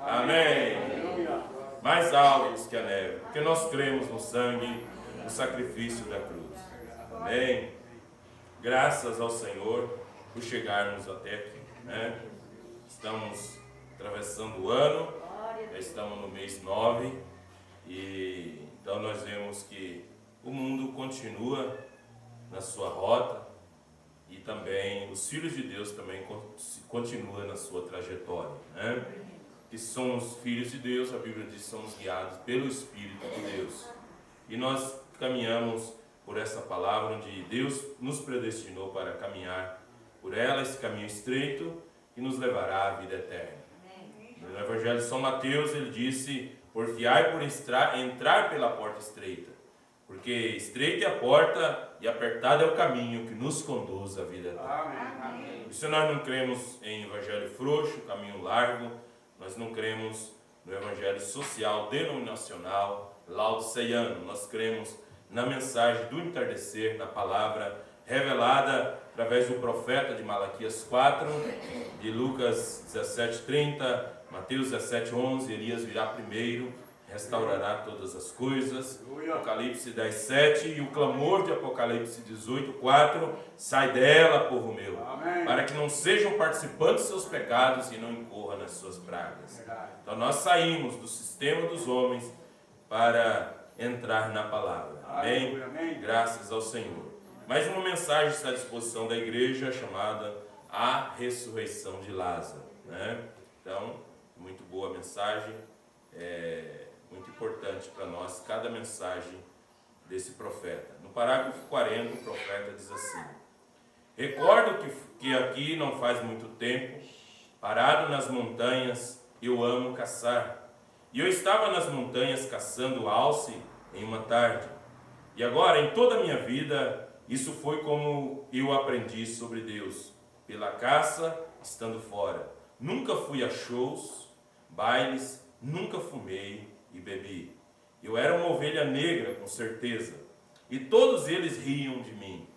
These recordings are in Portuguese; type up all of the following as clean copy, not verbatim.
Amém. Mais altos que a neve, porque nós cremos no sangue, no sacrifício da cruz. Amém. Graças ao Senhor por chegarmos até aqui, né? Estamos atravessando o ano, já estamos no mês 9 e então nós vemos que o mundo continua na sua rota e também os filhos de Deus também continuam na sua trajetória, né? Que somos filhos de Deus, a Bíblia diz que somos guiados pelo Espírito de Deus. E nós caminhamos por essa palavra onde Deus nos predestinou para caminhar por ela, esse caminho estreito que nos levará à vida eterna. No Evangelho de São Mateus ele disse: porfiai por entrar pela porta estreita, porque estreita é a porta e apertado é o caminho que nos conduz à vida eterna. E se nós não cremos em Evangelho frouxo, caminho largo, nós não cremos no Evangelho social, denominacional, laodiceiano. Nós cremos na mensagem do entardecer, na palavra revelada através do profeta de Malaquias 4, de Lucas 17:30, Mateus 17:11, Elias virá primeiro, restaurará todas as coisas, Apocalipse 10:7 e o clamor de Apocalipse 18:4, sai dela, povo meu, amém, para que não sejam participantes dos seus pecados e não incorra nas suas pragas. Então nós saímos do sistema dos homens para entrar na palavra, amém? Amém. Graças ao Senhor. Mais uma mensagem está à disposição da igreja chamada A Ressurreição de Lázaro, né? Então, muito boa mensagem, muito importante para nós, cada mensagem desse profeta. No parágrafo 40, o profeta diz assim: recordo que aqui não faz muito tempo, parado nas montanhas, eu amo caçar. E eu estava nas montanhas caçando alce em uma tarde. E agora, em toda a minha vida, isso foi como eu aprendi sobre Deus, pela caça, estando fora. Nunca fui a shows, bailes, nunca fumei e bebi. Eu era uma ovelha negra, com certeza, e todos eles riam de mim.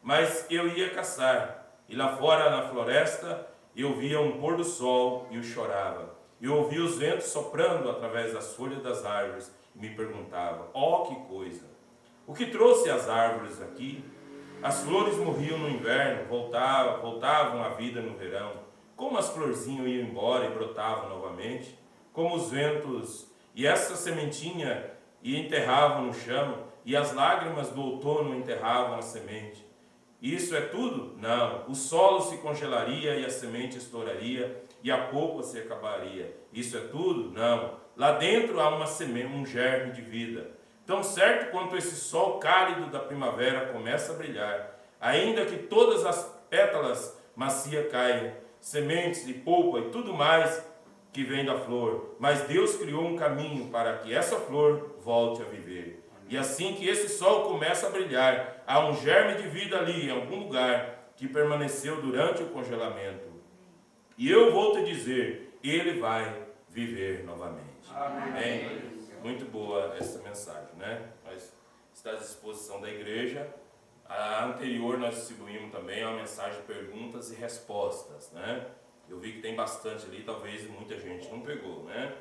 Mas eu ia caçar, e lá fora na floresta eu via um pôr do sol e eu chorava. Eu ouvia os ventos soprando através das folhas das árvores e me perguntava: ó, que coisa! O que trouxe as árvores aqui? As flores morriam no inverno, voltavam à vida no verão. Como as florzinhas iam embora e brotavam novamente, como os ventos, e essa sementinha e enterravam no chão, e as lágrimas do outono enterravam a semente. Isso é tudo? Não. O solo se congelaria e a semente estouraria e a polpa se acabaria. Isso é tudo? Não. Lá dentro há uma semente, um germe de vida. Tão certo quanto esse sol cálido da primavera começa a brilhar, ainda que todas as pétalas macias caiam, sementes e polpa e tudo mais que vem da flor, mas Deus criou um caminho para que essa flor volte a viver. E assim que esse sol começa a brilhar, há um germe de vida ali, em algum lugar, que permaneceu durante o congelamento. E eu vou te dizer, ele vai viver novamente. Amém. Muito boa essa mensagem, né? Mas está à disposição da igreja. A anterior nós distribuímos também uma mensagem de perguntas e respostas, né? Eu vi que tem bastante ali, talvez muita gente não pegou, né?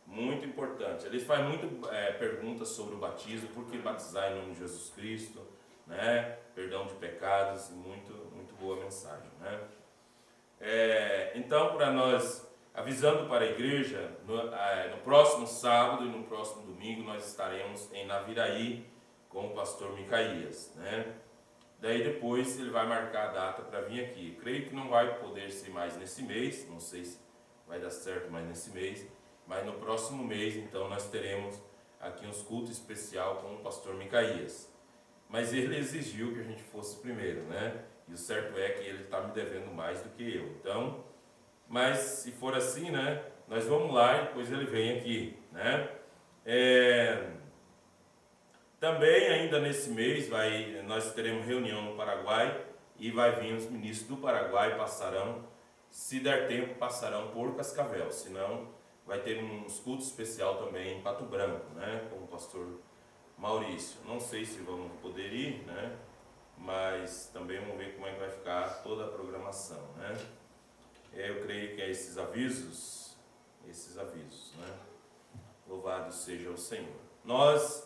Muito importante. Eles fazem muito perguntas sobre o batismo, por que batizar em nome de Jesus Cristo, né? Perdão de pecados, muito boa mensagem, né? Então, para nós, avisando para a igreja, no próximo sábado e no próximo domingo nós estaremos em Naviraí com o pastor Micaías, né? Daí depois ele vai marcar a data para vir aqui. Eu creio que não vai poder ser mais nesse mês, não sei se vai dar certo mais nesse mês, mas no próximo mês então nós teremos aqui uns cultos especial com o pastor Micaías. Mas ele exigiu que a gente fosse primeiro, né? E o certo é que ele está me devendo mais do que eu. Então, mas se for assim, né? Nós vamos lá e depois ele vem aqui, né? Também ainda nesse mês nós teremos reunião no Paraguai e vai vir os ministros do Paraguai, passarão, se der tempo, passarão por Cascavel, senão vai ter uns cultos especial também em Pato Branco, né? Com o pastor Maurício. Não sei se vamos poder ir, né? Mas também vamos ver como é que vai ficar toda a programação, né? Eu creio que esses avisos esses avisos, né? Louvado seja o Senhor. Nós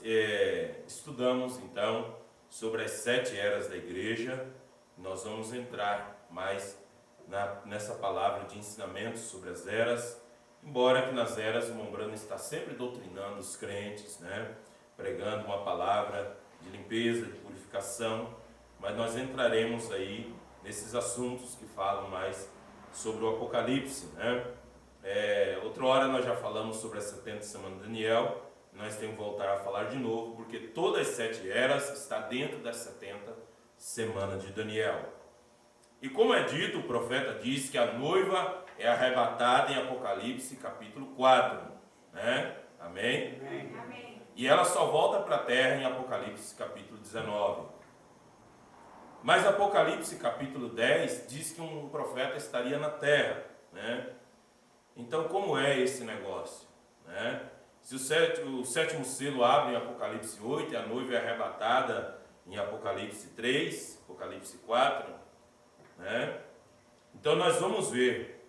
estudamos então sobre as 7 eras da igreja. Nós vamos entrar mais nessa palavra de ensinamento sobre as eras, embora que nas eras o Mombrana está sempre doutrinando os crentes, né? Pregando uma palavra de limpeza, de purificação, mas nós entraremos aí nesses assuntos que falam mais sobre o Apocalipse, né? Outra hora nós já falamos sobre a 70 semana de Daniel, nós temos que voltar a falar de novo, porque todas as 7 eras está dentro das 70 semanas de Daniel. E como é dito, o profeta diz que a noiva é arrebatada em Apocalipse capítulo 4, né? Amém? Amém. E ela só volta para a terra em Apocalipse capítulo 19. Mas Apocalipse capítulo 10 diz que um profeta estaria na terra, né? Então como é esse negócio, né? Se o sétimo selo abre em Apocalipse 8 e a noiva é arrebatada em Apocalipse 3, Apocalipse 4, né? Então nós vamos ver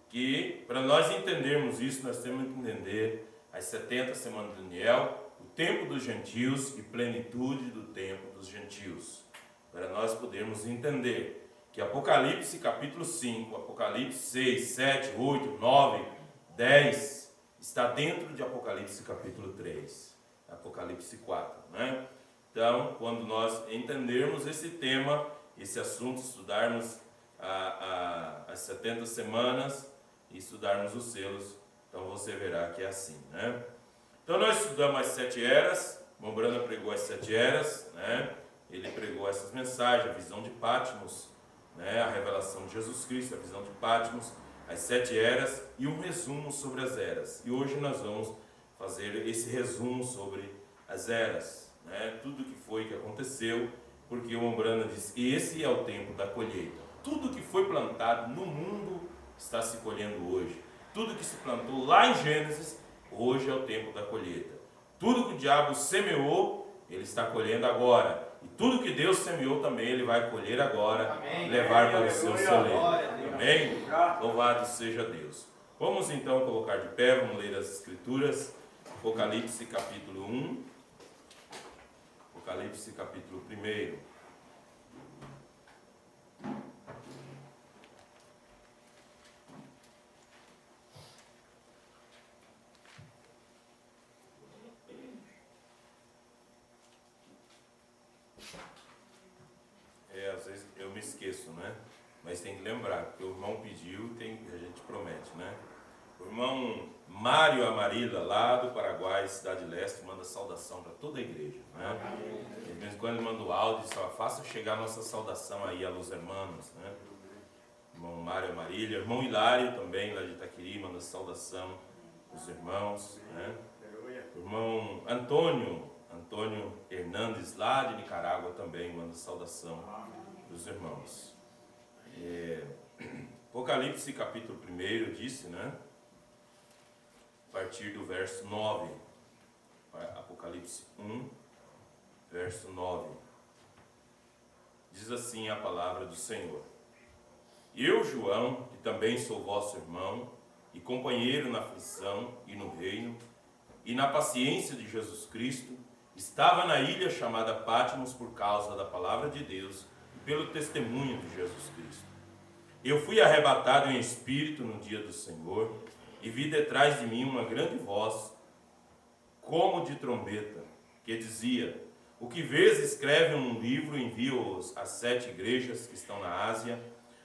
que para nós entendermos isso, nós temos que entender as 70 semanas de Daniel, o tempo dos gentios e plenitude do tempo dos gentios, para nós podermos entender que Apocalipse capítulo 5, Apocalipse 6, 7, 8, 9, 10 está dentro de Apocalipse capítulo 3, Apocalipse 4, né? Então, quando nós entendermos esse tema, esse assunto, estudarmos as 70 semanas e estudarmos os selos, então você verá que é assim, né? Então nós estudamos as 7 eras, Mombrana pregou as 7 eras, né? Ele pregou essas mensagens, a visão de Patmos, né? A revelação de Jesus Cristo, a visão de Patmos, as 7 eras e um resumo sobre as eras. E hoje nós vamos fazer esse resumo sobre as eras, né? Tudo que foi que aconteceu, porque o Mombrana diz que esse é o tempo da colheita. Tudo que foi plantado no mundo está se colhendo hoje. Tudo que se plantou lá em Gênesis, hoje é o tempo da colheita. Tudo que o diabo semeou, ele está colhendo agora. E tudo que Deus semeou também, ele vai colher agora. Amém. E levar para o seu celeiro. Amém? Louvado seja Deus. Vamos então colocar de pé, vamos ler as Escrituras. Apocalipse capítulo 1. Apocalipse capítulo 1. Às vezes eu me esqueço, né? Mas tem que lembrar, porque o irmão pediu, a gente promete, né? O irmão Mário Amarila, lá do Paraguai, Cidade Leste, manda saudação para toda a igreja, né? De vez em quando ele manda o áudio e só faça chegar a nossa saudação aí a los hermanos, né? Irmão Mário Amarila, irmão Hilário também, lá de Itaquiri, manda saudação dos irmãos, né? O irmão Antônio Hernandes, lá de Nicarágua, também manda saudação dos irmãos. Apocalipse capítulo 1 disse, né? A partir do verso 9. Apocalipse 1, verso 9. Diz assim a palavra do Senhor: Eu, João, que também sou vosso irmão e companheiro na aflição e no reino e na paciência de Jesus Cristo, estava na ilha chamada Patmos por causa da palavra de Deus e pelo testemunho de Jesus Cristo. Eu fui arrebatado em espírito no dia do Senhor e vi detrás de mim uma grande voz, como de trombeta, que dizia: O que vês, escreve um livro e envia-os às 7 igrejas que estão na Ásia,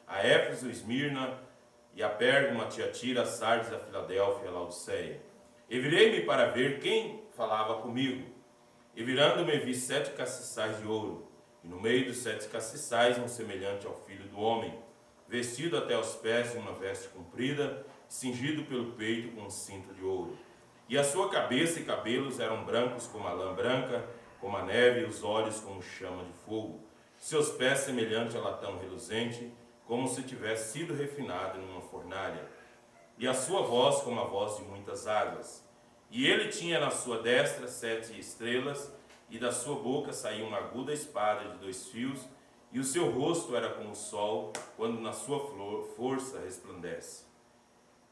a Éfeso, Esmirna, e a Pérgamo, a Tiatira, a Sardes, a Filadélfia e a Laodiceia. E virei-me para ver quem falava comigo. E virando-me vi 7 castiçais de ouro, e no meio dos 7 castiçais um semelhante ao Filho do Homem, vestido até aos pés de uma veste comprida, cingido pelo peito com um cinto de ouro. E a sua cabeça e cabelos eram brancos como a lã branca, como a neve, e os olhos como chama de fogo. Seus pés semelhante a latão reluzente, como se tivesse sido refinado numa fornalha. E a sua voz como a voz de muitas águas. E ele tinha na sua destra 7 estrelas, e da sua boca saía uma aguda espada de 2 fios, e o seu rosto era como o sol, quando na sua força resplandece.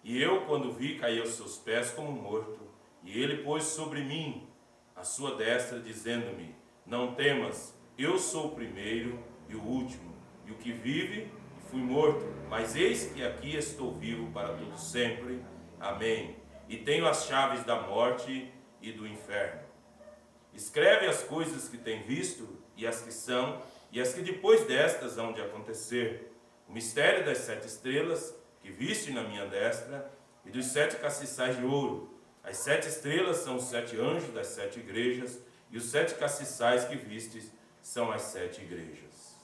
E eu, quando vi, caí aos seus pés como morto. E ele pôs sobre mim a sua destra, dizendo-me: não temas, eu sou o primeiro e o último, e o que vive, e fui morto, mas eis que aqui estou vivo para todo sempre. Amém. E tenho as chaves da morte e do inferno. Escreve as coisas que tem visto, e as que são, e as que depois destas hão de acontecer. O mistério das 7 estrelas, que viste na minha destra, e dos 7 castiçais de ouro. As 7 estrelas são os 7 anjos das 7 igrejas, e os 7 castiçais que vistes são as 7 igrejas.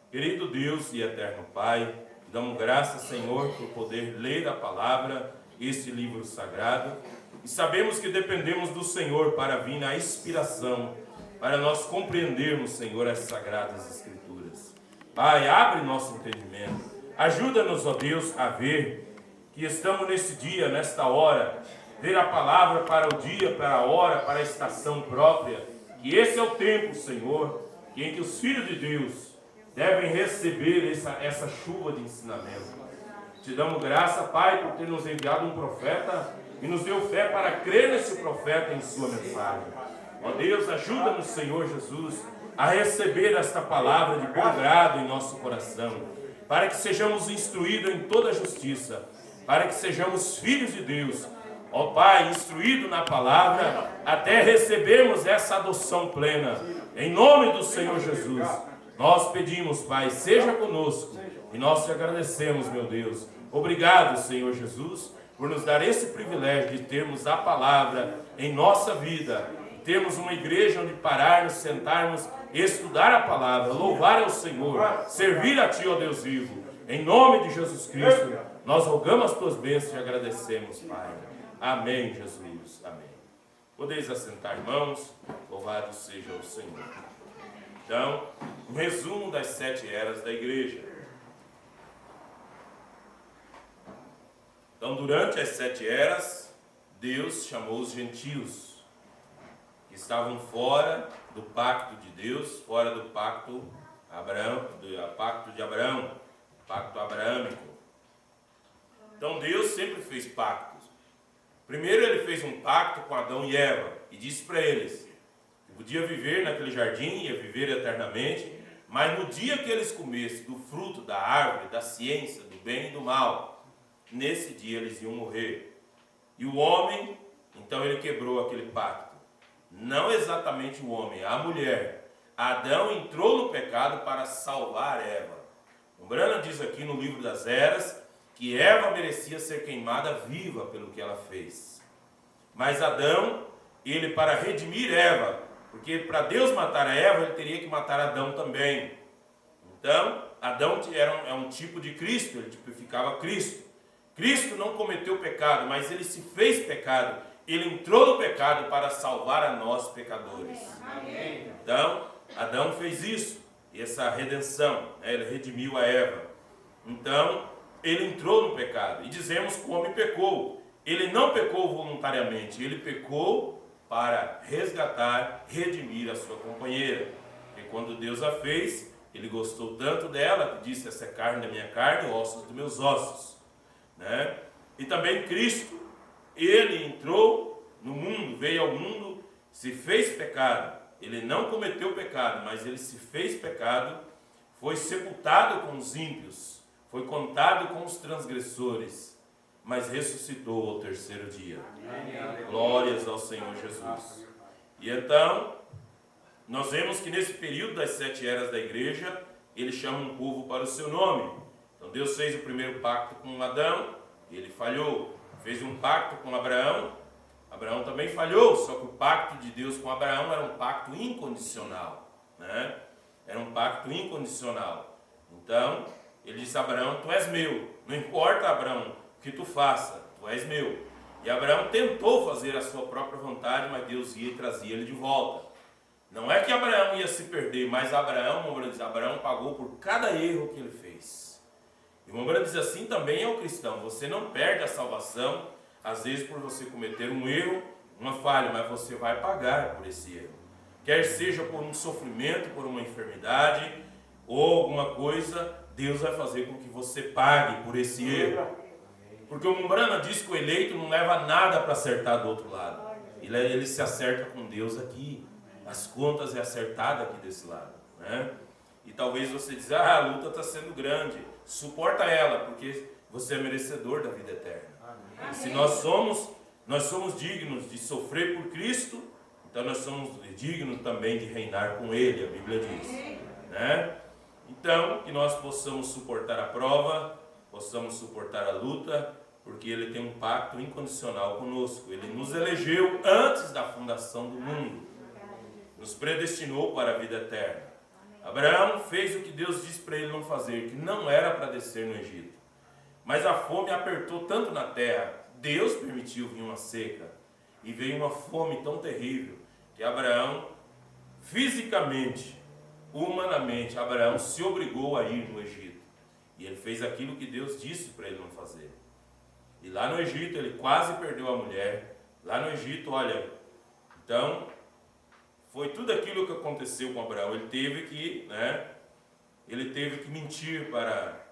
Querido Deus e eterno Pai, damos graças, Senhor, por poder ler a palavra, este livro sagrado, e sabemos que dependemos do Senhor para vir na inspiração, para nós compreendermos, Senhor, as sagradas escrituras. Pai, abre nosso entendimento, ajuda-nos, ó Deus, a ver que estamos nesse dia, nesta hora, ver a palavra para o dia, para a hora, para a estação própria, que esse é o tempo, Senhor, em que os filhos de Deus devem receber essa chuva de ensinamento. Te damos graça, Pai, por ter nos enviado um profeta e nos deu fé para crer nesse profeta em sua mensagem. Ó Deus, ajuda-nos, Senhor Jesus, a receber esta palavra de bom grado em nosso coração, para que sejamos instruídos em toda a justiça, para que sejamos filhos de Deus, ó Pai, instruídos na palavra, até recebermos essa adoção plena. Em nome do Senhor Jesus, nós pedimos, Pai, seja conosco, e nós te agradecemos, meu Deus. Obrigado, Senhor Jesus, por nos dar esse privilégio de termos a palavra em nossa vida, termos uma igreja onde pararmos, sentarmos, estudar a palavra, louvar ao Senhor, servir a Ti, ó Deus vivo. Em nome de Jesus Cristo, nós rogamos as Tuas bênçãos e agradecemos, Pai. Amém, Jesus. Amém. Podeis assentar, irmãos. Louvado seja o Senhor. Então, um resumo das 7 eras da igreja. Então, durante as 7 eras, Deus chamou os gentios, que estavam fora do pacto de Deus, fora do pacto de Abraão, pacto abraâmico. Então, Deus sempre fez pactos. Primeiro, Ele fez um pacto com Adão e Eva, e disse para eles que podia viver naquele jardim, ia viver eternamente, mas no dia que eles comessem do fruto da árvore, da ciência, do bem e do mal, nesse dia eles iam morrer. E o homem, então ele quebrou aquele pacto. Não exatamente o homem, a mulher. Adão entrou no pecado para salvar Eva. O Branham diz aqui no livro das Eras que Eva merecia ser queimada viva pelo que ela fez. Mas Adão, ele para redimir Eva, porque para Deus matar a Eva, ele teria que matar Adão também. Então, Adão é um tipo de Cristo, ele tipificava Cristo. Cristo não cometeu pecado, mas ele se fez pecado. Ele entrou no pecado para salvar a nós pecadores. Amém. Então, Adão fez isso, essa redenção, né? Ele redimiu a Eva. Então, ele entrou no pecado. E dizemos que o homem pecou. Ele não pecou voluntariamente, ele pecou para resgatar, redimir a sua companheira. E quando Deus a fez, ele gostou tanto dela, que disse: essa é carne da minha carne, ossos dos meus ossos. Né? E também Cristo, ele entrou no mundo, veio ao mundo, se fez pecado. Ele não cometeu pecado, mas ele se fez pecado, foi sepultado com os ímpios, foi contado com os transgressores, mas ressuscitou ao 3º dia. Amém. Glórias ao Senhor Jesus. E então, nós vemos que nesse período das 7 eras da igreja, ele chama um povo para o seu nome. Então Deus fez o primeiro pacto com Adão, ele falhou. Fez um pacto com Abraão, Abraão também falhou, só que o pacto de Deus com Abraão era um pacto incondicional, né? Era um pacto incondicional. Então, ele disse a Abraão: tu és meu, não importa, Abraão, o que tu faça, tu és meu. E Abraão tentou fazer a sua própria vontade, mas Deus ia e trazia ele de volta. Não é que Abraão ia se perder, mas Abraão pagou por cada erro que ele fez. E o Mombra diz assim também é o cristão: você não perde a salvação, às vezes por você cometer um erro, uma falha, mas você vai pagar por esse erro. Quer seja por um sofrimento, por uma enfermidade, ou alguma coisa, Deus vai fazer com que você pague por esse erro. Porque o Mumbrana diz que o eleito não leva nada para acertar do outro lado. Ele se acerta com Deus aqui. As contas é acertada aqui desse lado, né? E talvez você diz, a luta está sendo grande. Suporta ela, porque você é merecedor da vida eterna. E se nós somos dignos de sofrer por Cristo, então nós somos dignos também de reinar com Ele, a Bíblia diz, né? Então, que nós possamos suportar a prova, possamos suportar a luta, porque Ele tem um pacto incondicional conosco. Ele nos elegeu antes da fundação do mundo, nos predestinou para a vida eterna. Abraão fez o que Deus disse para ele não fazer, que não era para descer no Egito. Mas a fome apertou tanto na terra, Deus permitiu vir uma seca, e veio uma fome tão terrível, que Abraão, fisicamente, humanamente, Abraão se obrigou a ir no Egito. E ele fez aquilo que Deus disse para ele não fazer. E lá no Egito ele quase perdeu a mulher. Lá no Egito, olha, então, foi tudo aquilo que aconteceu com Abraão. Ele teve que mentir para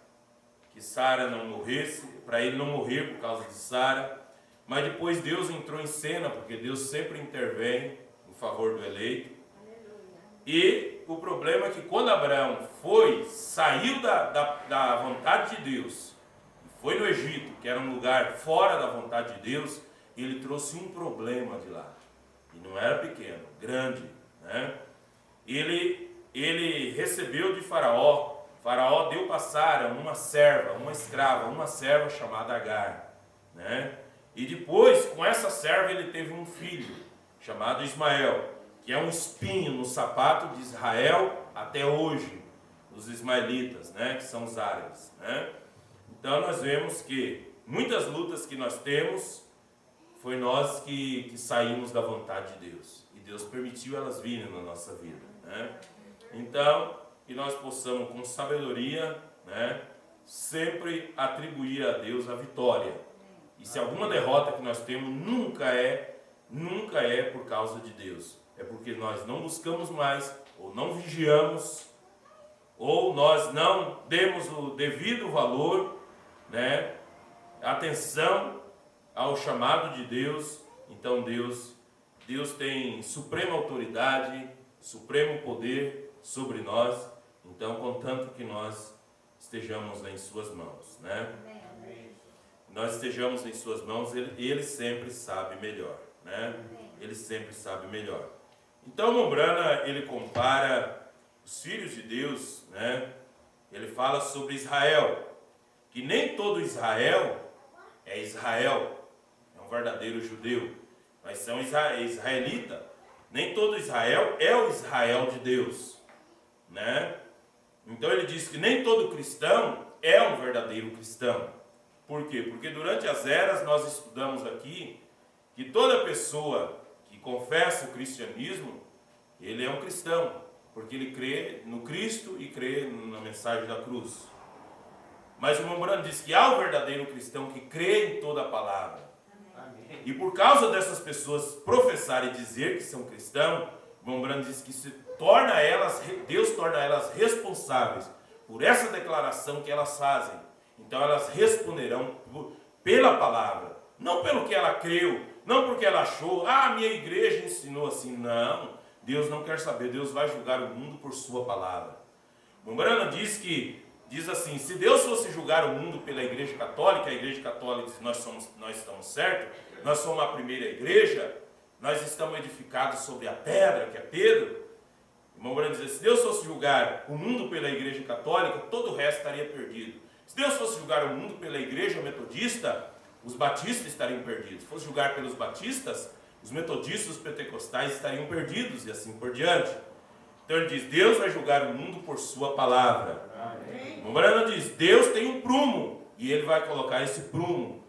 que Sara não morresse, para ele não morrer por causa de Sara. Mas depois Deus entrou em cena, porque Deus sempre intervém em favor do eleito. E o problema é que quando Abraão saiu da vontade de Deus, foi no Egito, que era um lugar fora da vontade de Deus, ele trouxe um problema de lá. E não era pequeno, grande, né? Ele recebeu de Faraó. Faraó deu para Sara uma escrava chamada Agar, né? E depois, com essa serva, ele teve um filho, chamado Ismael, que é um espinho no sapato de Israel até hoje, os ismaelitas, né? Que são os árabes, né? Então nós vemos que muitas lutas que nós temos, foi nós que saímos da vontade de Deus. E Deus permitiu elas virem na nossa vida, né? Então, que nós possamos com sabedoria, né, sempre atribuir a Deus a vitória. E se alguma derrota que nós temos, nunca é por causa de Deus. É porque nós não buscamos mais, ou não vigiamos, ou nós não demos o devido valor, né, atenção ao chamado de Deus. Então Deus tem suprema autoridade, supremo poder sobre nós. Então, contanto que nós estejamos em suas mãos, né? Nós estejamos em suas mãos, ele sempre sabe melhor, né? Ele sempre sabe melhor. Então, Mumbrana, ele compara os filhos de Deus, né? Ele fala sobre Israel, que nem todo Israel é um verdadeiro judeu, mas são israelita. Nem todo Israel é o Israel de Deus, né? Então ele diz que nem todo cristão é um verdadeiro cristão. Por quê? Porque durante as eras nós estudamos aqui que toda pessoa que confessa o cristianismo, ele é um cristão, porque ele crê no Cristo e crê na mensagem da cruz. Mas o Mumbrana diz que há o verdadeiro cristão que crê em toda a palavra. Amém. E por causa dessas pessoas professarem e dizer que são cristãos, o Mumbrana diz que Deus torna elas responsáveis por essa declaração que elas fazem. Então elas responderão pela palavra, não pelo que ela creu, não porque ela achou, a minha igreja ensinou assim. Não, Deus não quer saber, Deus vai julgar o mundo por sua palavra. Mumbrana diz assim, se Deus fosse julgar o mundo pela igreja católica, a igreja católica diz, nós estamos certos, nós somos a primeira igreja, nós estamos edificados sobre a pedra, que é Pedro. O Mumbrana diz, se Deus fosse julgar o mundo pela igreja católica, todo o resto estaria perdido. Se Deus fosse julgar o mundo pela igreja metodista, os batistas estariam perdidos. Se fosse julgar pelos batistas, os metodistas, os pentecostais estariam perdidos, e assim por diante. Então ele diz, Deus vai julgar o mundo por sua palavra. O Mumbrana diz, Deus tem um prumo, e ele vai colocar esse prumo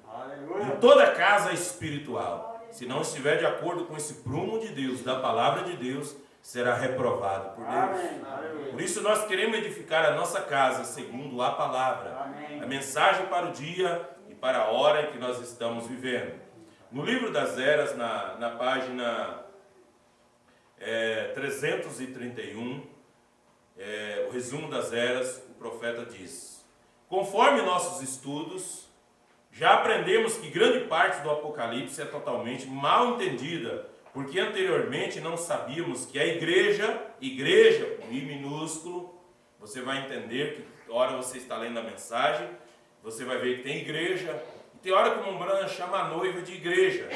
em toda a casa espiritual. Se não estiver de acordo com esse prumo de Deus, da palavra de Deus, será reprovado por Deus. Por isso nós queremos edificar a nossa casa segundo a palavra, a mensagem para o dia e para a hora em que nós estamos vivendo. No livro das Eras, na página 331, o resumo das eras, o profeta diz: conforme nossos estudos, Já aprendemos que grande parte do Apocalipse é totalmente mal entendida, porque anteriormente não sabíamos que a igreja com I minúsculo, você vai entender que hora você está lendo a mensagem, você vai ver que tem igreja, e tem hora que o Mombran chama a noiva de igreja,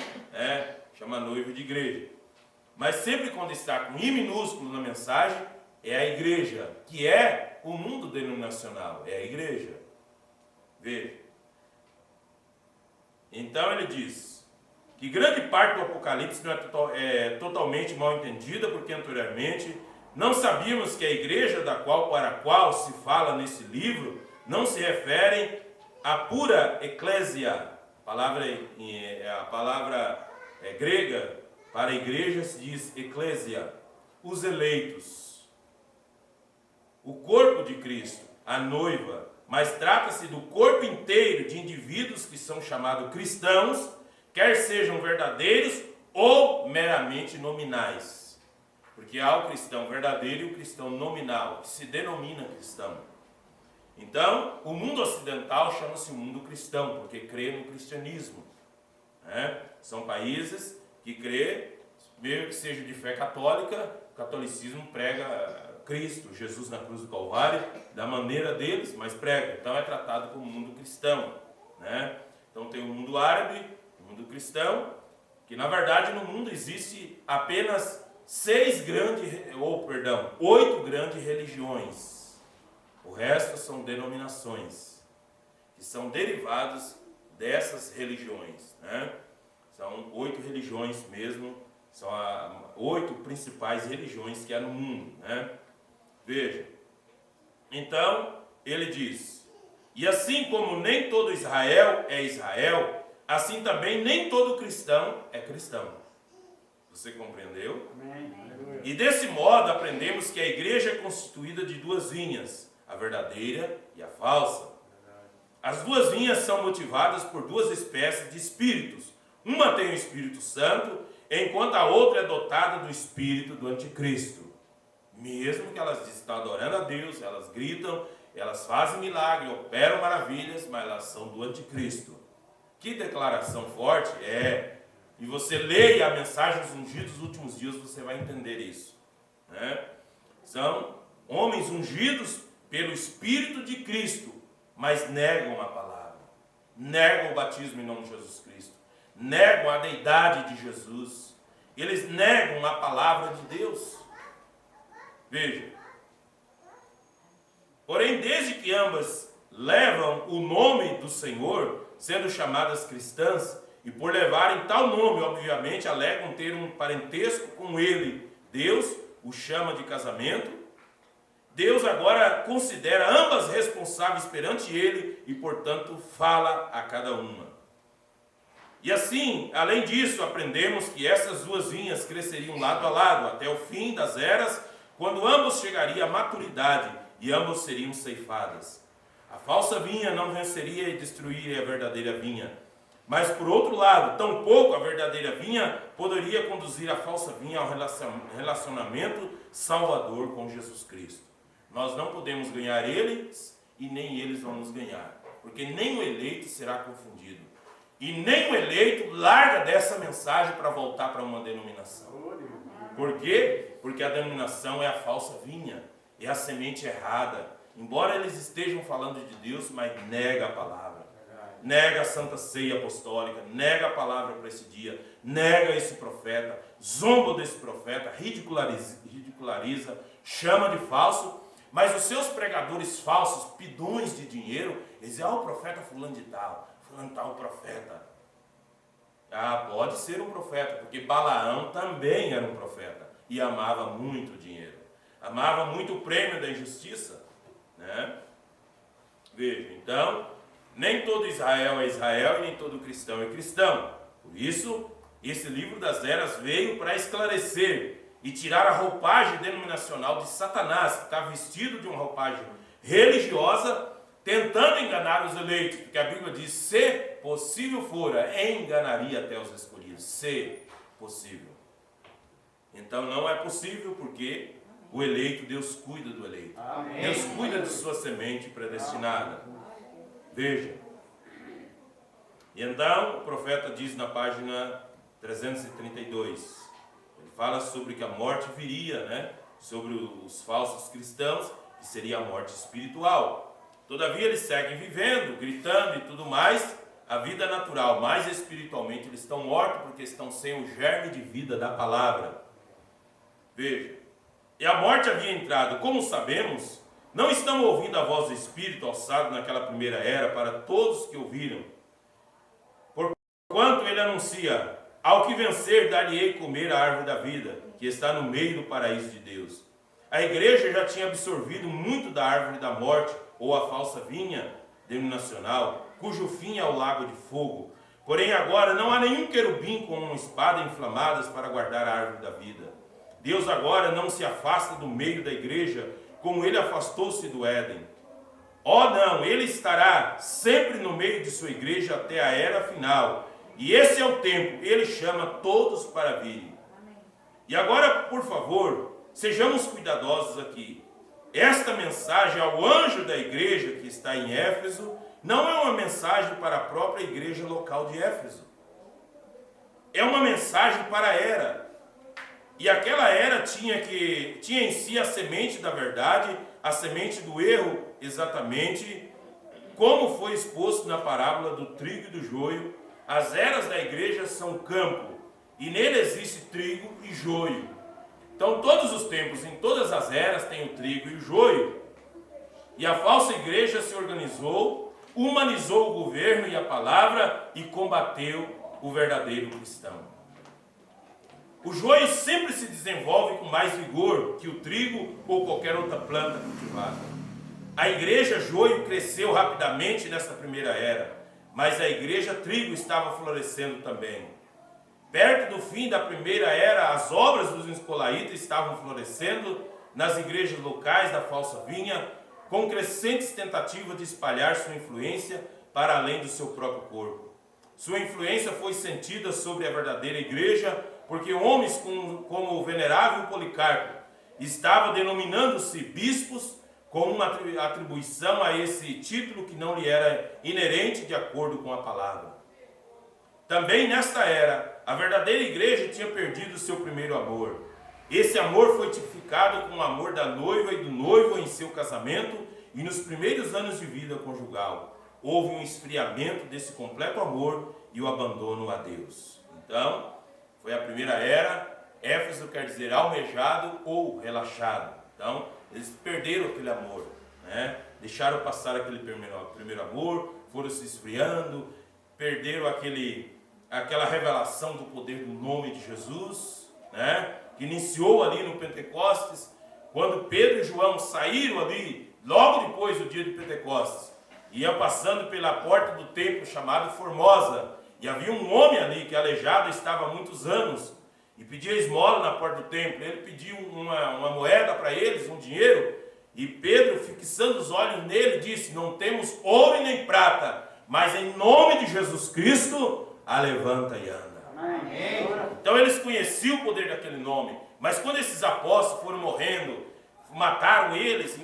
chama a noiva de igreja. Mas sempre quando está com I minúsculo na mensagem, é a igreja, que é o mundo denominacional, é a igreja. Veja. Então ele diz que grande parte do Apocalipse não é totalmente mal entendida, porque anteriormente não sabíamos que a igreja para a qual se fala nesse livro não se referem à pura eclésia. A palavra grega para a igreja se diz eclésia, os eleitos, o corpo de Cristo, a noiva, mas trata-se do corpo inteiro de indivíduos que são chamados cristãos, quer sejam verdadeiros ou meramente nominais. Porque há o cristão verdadeiro e o cristão nominal, que se denomina cristão. Então, o mundo ocidental chama-se o mundo cristão, porque crê no cristianismo. São países que crê, mesmo que seja de fé católica, o catolicismo prega Cristo, Jesus na cruz do Calvário, da maneira deles, mas prega. Então é tratado como mundo cristão. Então tem o mundo árabe, o mundo cristão, que na verdade no mundo existe apenas 8 grandes religiões. O resto são denominações, que são derivados dessas religiões. São 8 religiões mesmo, são as 8 principais religiões que há no mundo. Veja, então ele diz, e assim como nem todo Israel é Israel, assim também nem todo cristão é cristão. Você compreendeu? Amém. E desse modo aprendemos que a igreja é constituída de 2 vinhas, a verdadeira e a falsa. As 2 vinhas são motivadas por 2 espécies de espíritos. Uma tem o Espírito Santo, enquanto a outra é dotada do espírito do anticristo. Mesmo que elas estão adorando a Deus, elas gritam, elas fazem milagre, operam maravilhas, mas elas são do anticristo. Que declaração forte é! E você leia a mensagem dos ungidos dos últimos dias, você vai entender isso. São homens ungidos pelo Espírito de Cristo, mas negam a palavra, negam o batismo em nome de Jesus Cristo, negam a deidade de Jesus, eles negam a palavra de Deus. Veja, porém, desde que ambas levam o nome do Senhor, sendo chamadas cristãs, e por levarem tal nome, obviamente, alegam ter um parentesco com ele, Deus o chama de casamento. Deus agora considera ambas responsáveis perante ele e, portanto, fala a cada uma. E assim, além disso, aprendemos que essas 2 vinhas cresceriam lado a lado até o fim das eras, quando ambos chegariam à maturidade e ambos seriam ceifadas. A falsa vinha não venceria e destruiria a verdadeira vinha. Mas, por outro lado, tampouco a verdadeira vinha poderia conduzir a falsa vinha ao relacionamento salvador com Jesus Cristo. Nós não podemos ganhar eles e nem eles vão nos ganhar, porque nem o eleito será confundido. E nem o eleito larga dessa mensagem para voltar para uma denominação. Por quê? Porque a denominação é a falsa vinha, é a semente errada. Embora eles estejam falando de Deus, mas nega a palavra. Nega a Santa Ceia Apostólica, nega a palavra para esse dia, nega esse profeta, zomba desse profeta, ridiculariza, chama de falso, mas os seus pregadores falsos, pidões de dinheiro, eles dizem, o profeta fulano de tal profeta. Pode ser um profeta, porque Balaão também era um profeta e amava muito dinheiro, amava muito o prêmio da injustiça. Veja, então, nem todo Israel é Israel e nem todo cristão é cristão. Por isso, esse livro das eras veio para esclarecer e tirar a roupagem denominacional de Satanás, que está vestido de uma roupagem religiosa, tentando enganar os eleitos, porque a Bíblia diz, se possível fora, enganaria até os escolhidos, se possível. Então não é possível, porque o eleito, Deus cuida do eleito. Amém. Deus cuida de sua semente predestinada. Veja, E então o profeta diz na página 332, ele fala sobre que a morte viria, né? Sobre os falsos cristãos, que seria a morte espiritual. Todavia eles seguem vivendo, gritando e tudo mais, a vida natural, mas espiritualmente eles estão mortos porque estão sem o germe de vida da palavra. Veja, e a morte havia entrado, como sabemos, não estão ouvindo a voz do Espírito alçado naquela primeira era para todos que ouviram. Porquanto ele anuncia, ao que vencer dar-lhe-ei comer a árvore da vida, que está no meio do paraíso de Deus. A igreja já tinha absorvido muito da árvore da morte, ou a falsa vinha denominacional, cujo fim é o lago de fogo. Porém agora não há nenhum querubim com uma espada inflamadas para guardar a árvore da vida. Deus agora não se afasta do meio da igreja, como ele afastou-se do Éden. Oh não, ele estará sempre no meio de sua igreja até a era final. E esse é o tempo, ele chama todos para virem. E agora, por favor, sejamos cuidadosos aqui. Esta mensagem ao anjo da igreja que está em Éfeso não é uma mensagem para a própria igreja local de Éfeso. É uma mensagem para a era. E aquela era tinha em si a semente da verdade, a semente do erro, exatamente como foi exposto na parábola do trigo e do joio. As eras da igreja são campo, e nele existe trigo e joio. Então todos os tempos, em todas as eras, tem o trigo e o joio. E a falsa igreja se organizou, humanizou o governo e a palavra e combateu o verdadeiro cristão. O joio sempre se desenvolve com mais vigor que o trigo ou qualquer outra planta cultivada. A igreja joio cresceu rapidamente nessa primeira era, mas a igreja trigo estava florescendo também. Perto do fim da primeira era, as obras dos nicolaítas estavam florescendo nas igrejas locais da falsa vinha, com crescentes tentativas de espalhar sua influência para além do seu próprio corpo. Sua influência foi sentida sobre a verdadeira igreja, porque homens como o venerável Policarpo estavam denominando-se bispos com uma atribuição a esse título que não lhe era inerente de acordo com a palavra. Também nesta era, a verdadeira igreja tinha perdido o seu primeiro amor. Esse amor foi tipificado com o amor da noiva e do noivo em seu casamento e nos primeiros anos de vida conjugal. Houve um esfriamento desse completo amor e o abandono a Deus. Então, foi a primeira era. Éfeso quer dizer almejado ou relaxado. Então, eles perderam aquele amor, né? Deixaram passar aquele primeiro amor, foram se esfriando, perderam aquela revelação do poder do nome de Jesus, né? Que iniciou ali no Pentecostes, quando Pedro e João saíram ali, logo depois do dia de Pentecostes, iam passando pela porta do templo chamado Formosa, e havia um homem ali que aleijado estava há muitos anos, e pedia esmola na porta do templo. Ele pediu uma moeda para eles, um dinheiro, e Pedro, fixando os olhos nele, disse: não temos ouro e nem prata, mas em nome de Jesus Cristo, levanta e anda. Amém. Então eles conheciam o poder daquele nome, mas quando esses apóstolos foram morrendo, mataram eles,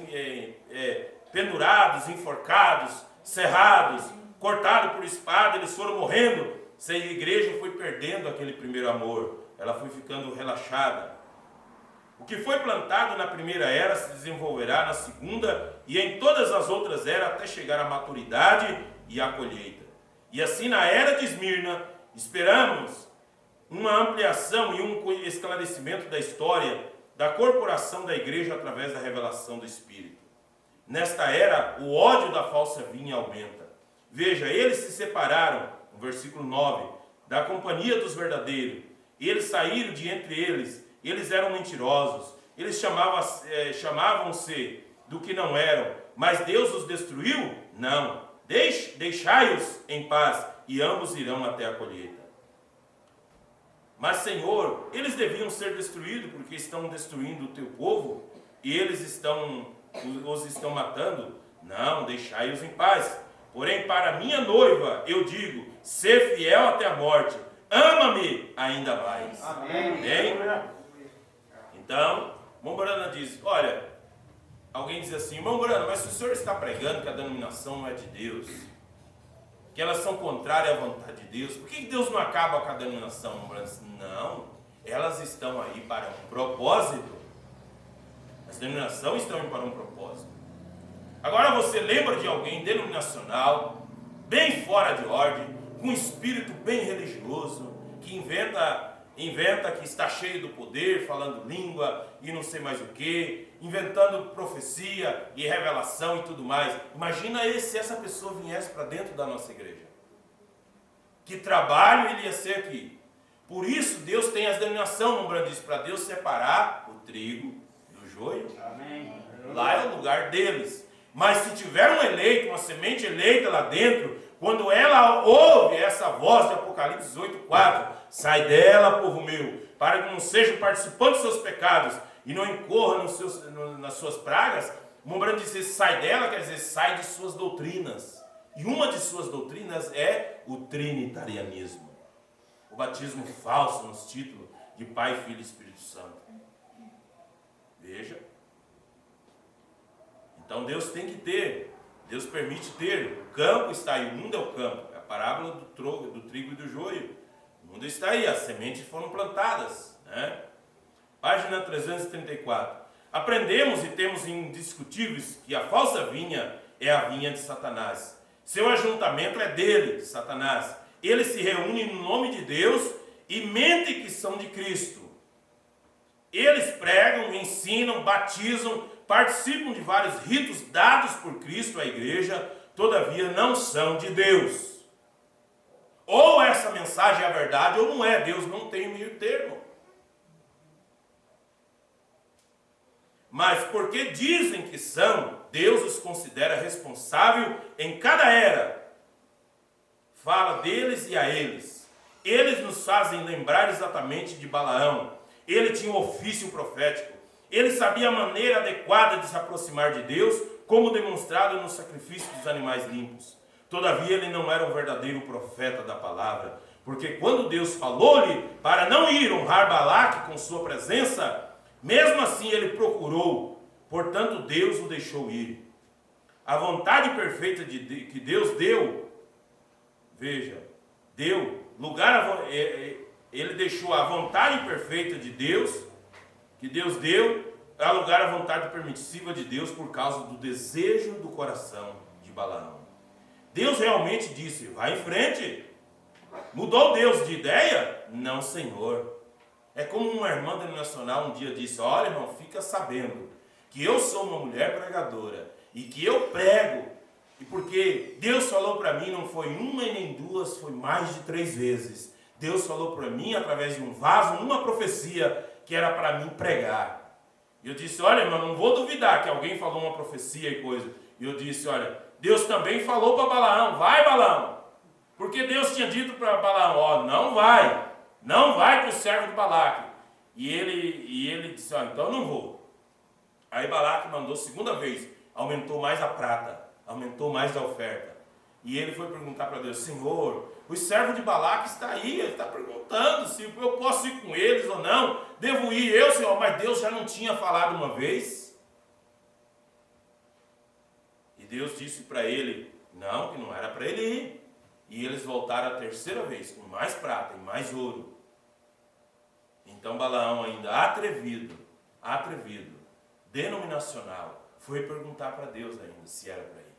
pendurados, enforcados, serrados, cortados por espada, eles foram morrendo. Essa igreja foi perdendo aquele primeiro amor, ela foi ficando relaxada. O que foi plantado na primeira era se desenvolverá na segunda e em todas as outras eras até chegar à maturidade e à colheita. E assim na era de Esmirna, esperamos uma ampliação e um esclarecimento da história da corporação da igreja através da revelação do Espírito. Nesta era, o ódio da falsa vinha aumenta. Veja, eles se separaram, no versículo 9, da companhia dos verdadeiros. Eles saíram de entre eles, eles eram mentirosos, eles chamavam-se do que não eram, mas Deus os destruiu? Não. Deixai-os em paz, e ambos irão até a colheita. Mas, Senhor, eles deviam ser destruídos, porque estão destruindo o teu povo, e eles os estão matando? Não, deixai-os em paz. Porém, para minha noiva, eu digo, ser fiel até a morte, ama-me ainda mais. Amém. Amém? Então, irmão Brana diz, olha, alguém diz assim, irmão Brana, mas se o senhor está pregando que a denominação não é de Deus, que elas são contrárias à vontade de Deus. Por que Deus não acaba com a denominação? Não, elas estão aí para um propósito. As denominações estão aí para um propósito. Agora você lembra de alguém denominacional, bem fora de ordem, com um espírito bem religioso, que inventa que está cheio do poder, falando língua e não sei mais o que, inventando profecia e revelação e tudo mais. Imagina se essa pessoa viesse para dentro da nossa igreja. Que trabalho ele ia ser aqui. Por isso Deus tem as denominações, lembrando disso, para Deus separar o trigo do joio. Amém. Lá é o lugar deles. Mas se tiver um eleito, uma semente eleita lá dentro, quando ela ouve essa voz de Apocalipse 18:4, sai dela, povo meu, para que não seja participante dos seus pecados e não incorra nas suas pragas. Lembrando de dizer sai dela, quer dizer sai de suas doutrinas. E uma de suas doutrinas é o trinitarianismo. O batismo falso nos títulos de Pai, Filho e Espírito Santo. Veja. Então Deus tem que ter, Deus permite ter. O campo está aí, o mundo é o campo. É a parábola do trigo e do joio. O mundo está aí, as sementes foram plantadas. Né? Página 334. Aprendemos e temos indiscutíveis que a falsa vinha é a vinha de Satanás. Seu ajuntamento é dele, Satanás. Eles se reúnem no nome de Deus e mentem que são de Cristo. Eles pregam, ensinam, batizam, participam de vários ritos dados por Cristo à igreja, todavia não são de Deus. Ou essa mensagem é a verdade ou não é. Deus não tem meio termo. Mas porque dizem que são, Deus os considera responsável em cada era. Fala deles e a eles. Eles nos fazem lembrar exatamente de Balaão. Ele tinha um ofício profético. Ele sabia a maneira adequada de se aproximar de Deus, como demonstrado no sacrifício dos animais limpos. Todavia ele não era um verdadeiro profeta da palavra, porque quando Deus falou-lhe para não ir honrar Balaque com sua presença, mesmo assim ele procurou, portanto Deus o deixou ir. A vontade perfeita que Deus deu, veja, deu lugar, ele deixou a vontade perfeita de Deus, que Deus deu, a lugar à vontade permissiva de Deus por causa do desejo do coração de Balaão. Deus realmente disse, vai em frente. Mudou Deus de ideia? Não, Senhor. É como uma irmã denominacional um dia disse, olha irmão, fica sabendo que eu sou uma mulher pregadora e que eu prego, e porque Deus falou para mim, não foi uma e nem duas, foi mais de 3 vezes. Deus falou para mim através de um vaso, uma profecia que era para mim pregar. E eu disse, olha irmão, não vou duvidar que alguém falou uma profecia e coisa. E eu disse, olha, Deus também falou para Balaão, vai Balaão. Porque Deus tinha dito para Balaão, ó, não vai para o servo de Balaque. E ele disse, ó, então eu não vou. Aí Balaque mandou segunda vez, aumentou mais a prata, aumentou mais a oferta. E ele foi perguntar para Deus, Senhor, o servo de Balaque está aí, ele está perguntando se eu posso ir com eles ou não. Devo ir eu, Senhor, mas Deus já não tinha falado uma vez. E Deus disse para ele, não, que não era para ele ir. E eles voltaram a 3ª vez, com mais prata e mais ouro. Então Balaão, ainda atrevido, denominacional, foi perguntar para Deus ainda se era para ir.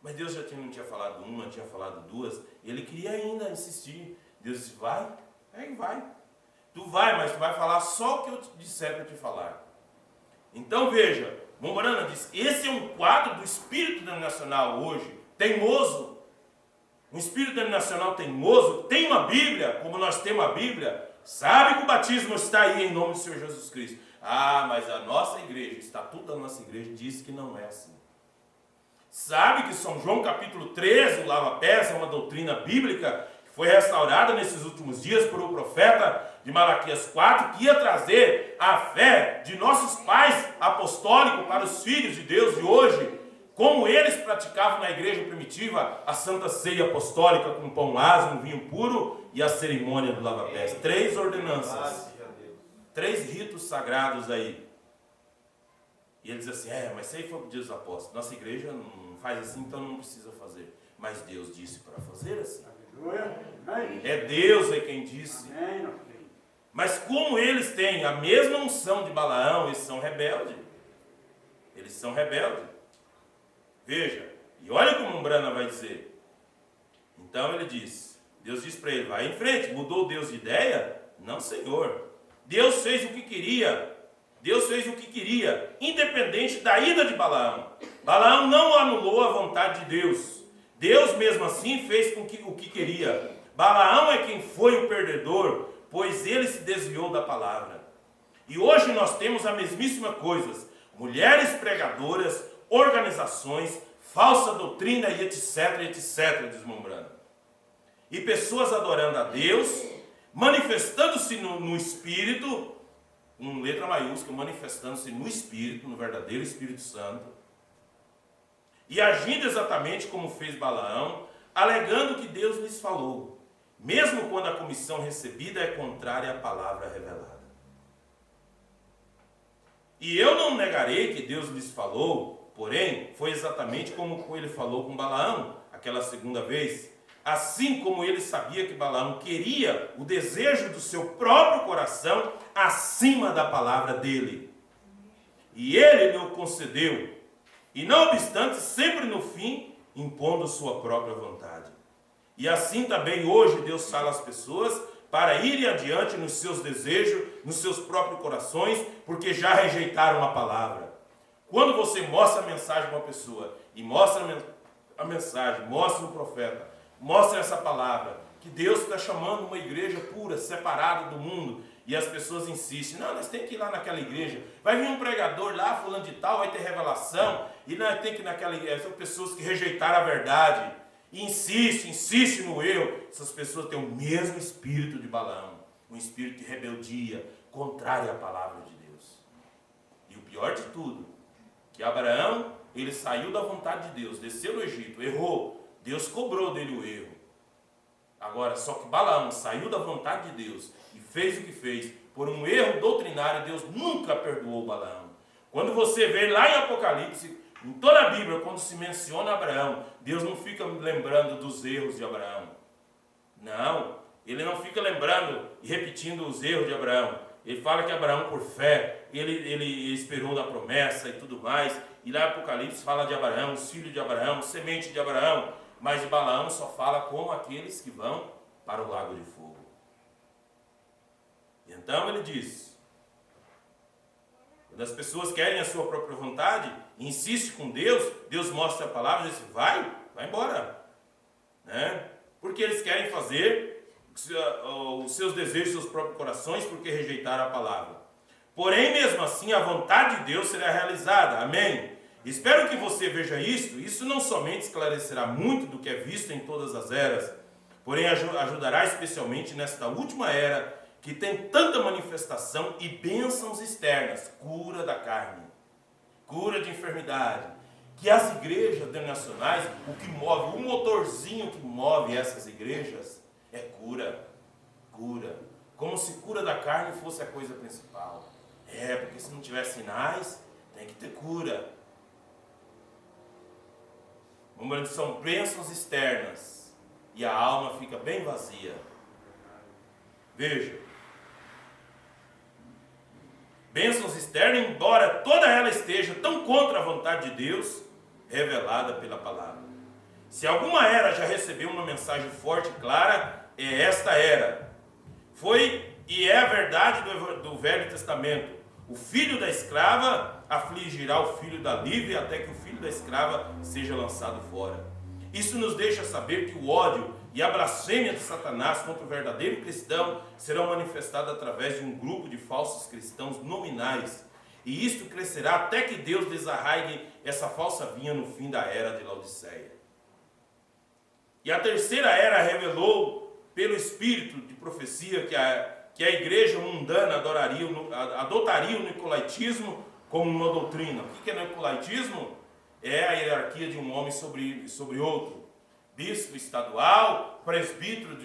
Mas Deus já não tinha falado uma, tinha falado 2, e ele queria ainda insistir. Deus disse, vai, vai. Tu vai, mas tu vai falar só o que eu te disser para te falar. Então veja, Mombrana diz, esse é um quadro do espírito denominacional hoje, teimoso. Um espírito denominacional teimoso, tem uma Bíblia, como nós temos a Bíblia, sabe que o batismo está aí em nome do Senhor Jesus Cristo. Ah, mas a nossa igreja, o estatuto da nossa igreja diz que não é assim. Sabe que São João capítulo 13, o lava-pés, é uma doutrina bíblica que foi restaurada nesses últimos dias por um profeta de Malaquias 4, que ia trazer a fé de nossos pais apostólicos para os filhos de Deus de hoje, como eles praticavam na igreja primitiva a Santa Ceia Apostólica com pão ázimo, vinho puro e a cerimônia do lava-pés. 3 ordenanças, 3 ritos sagrados aí. E ele diz assim, mas isso aí foi o dia dos apóstolos. Nossa igreja não faz assim, então não precisa fazer. mas Deus disse para fazer assim. É Deus quem disse. Mas como eles têm a mesma unção de Balaão, eles são rebeldes. Eles são rebeldes. Veja, e olha como Umbrana vai dizer. Então ele diz, Deus diz para ele, vai em frente. Mudou Deus de ideia? Não, Senhor. Deus fez o que queria. Deus fez o que queria, independente da ida de Balaão. Balaão não anulou a vontade de Deus. Deus mesmo assim fez o que queria. Balaão é quem foi o perdedor, pois ele se desviou da palavra. E hoje nós temos a mesmíssima coisa. Mulheres pregadoras, organizações, falsa doutrina e etc, etc, desmembrando. E pessoas adorando a Deus, manifestando-se no Espírito, com letra maiúscula, manifestando-se no Espírito, no verdadeiro Espírito Santo, e agindo exatamente como fez Balaão, alegando que Deus lhes falou, mesmo quando a comissão recebida é contrária à palavra revelada. E eu não negarei que Deus lhes falou, porém, foi exatamente como ele falou com Balaão, aquela segunda vez. Assim como ele sabia que Balaão queria o desejo do seu próprio coração acima da palavra dele. E ele lhe o concedeu. E não obstante, sempre no fim, impondo sua própria vontade. E assim também hoje Deus fala às pessoas para irem adiante nos seus desejos, nos seus próprios corações, porque já rejeitaram a palavra. Quando você mostra a mensagem para uma pessoa, e mostra a mensagem, mostra o profeta, mostra essa palavra, que Deus está chamando uma igreja pura, separada do mundo, e as pessoas insistem, não, nós temos que ir lá naquela igreja, vai vir um pregador lá, fulano de tal, vai ter revelação, e nós temos que ir naquela igreja. São pessoas que rejeitaram a verdade, e insistem no erro. Essas pessoas têm o mesmo espírito de Balaão, um espírito de rebeldia, contrário à palavra de Deus. E o pior de tudo, que Abraão, ele saiu da vontade de Deus, desceu no Egito, errou, Deus cobrou dele o erro. Agora, só que Balaão saiu da vontade de Deus e fez o que fez, por um erro doutrinário, Deus nunca perdoou Balaão. Quando você vê lá em Apocalipse, em toda a Bíblia, quando se menciona Abraão, Deus não fica lembrando dos erros de Abraão. Não, ele não fica lembrando e repetindo os erros de Abraão. Ele fala que Abraão, por fé, ele esperou da promessa e tudo mais. E lá em Apocalipse fala de Abraão, os filhos de Abraão, semente de Abraão. Mas de Balaão só fala como aqueles que vão para o lago de fogo. E então ele diz, quando as pessoas querem a sua própria vontade, insiste com Deus, Deus mostra a palavra e diz, vai embora. Né? Porque eles querem fazer os seus desejos, seus próprios corações, porque rejeitaram a palavra. Porém, mesmo assim, a vontade de Deus será realizada. Amém? Espero que você veja isso não somente esclarecerá muito do que é visto em todas as eras, porém ajudará especialmente nesta última era, que tem tanta manifestação e bênçãos externas, cura da carne, cura de enfermidade, que as igrejas denominacionais, o que move, o motorzinho que move essas igrejas é cura, como se cura da carne fosse a coisa principal. Porque se não tiver sinais, tem que ter cura. São bênçãos externas e a alma fica bem vazia. Veja, bênçãos externas, embora toda ela esteja tão contra a vontade de Deus, revelada pela palavra. Se alguma era já recebeu uma mensagem forte e clara, é esta era. Foi e é a verdade do Velho Testamento. O filho da escrava afligirá o filho da livre, até que o filho da escrava seja lançado fora. Isso nos deixa saber que o ódio e a blasfêmia de Satanás contra o verdadeiro cristão serão manifestados através de um grupo de falsos cristãos nominais. E isto crescerá até que Deus desarraigue essa falsa vinha no fim da era de Laodiceia. E a terceira era revelou pelo espírito de profecia que a igreja mundana adotaria o nicolaítismo como uma doutrina. O que é nicolaítismo? É a hierarquia de um homem sobre outro. Bispo estadual, presbítero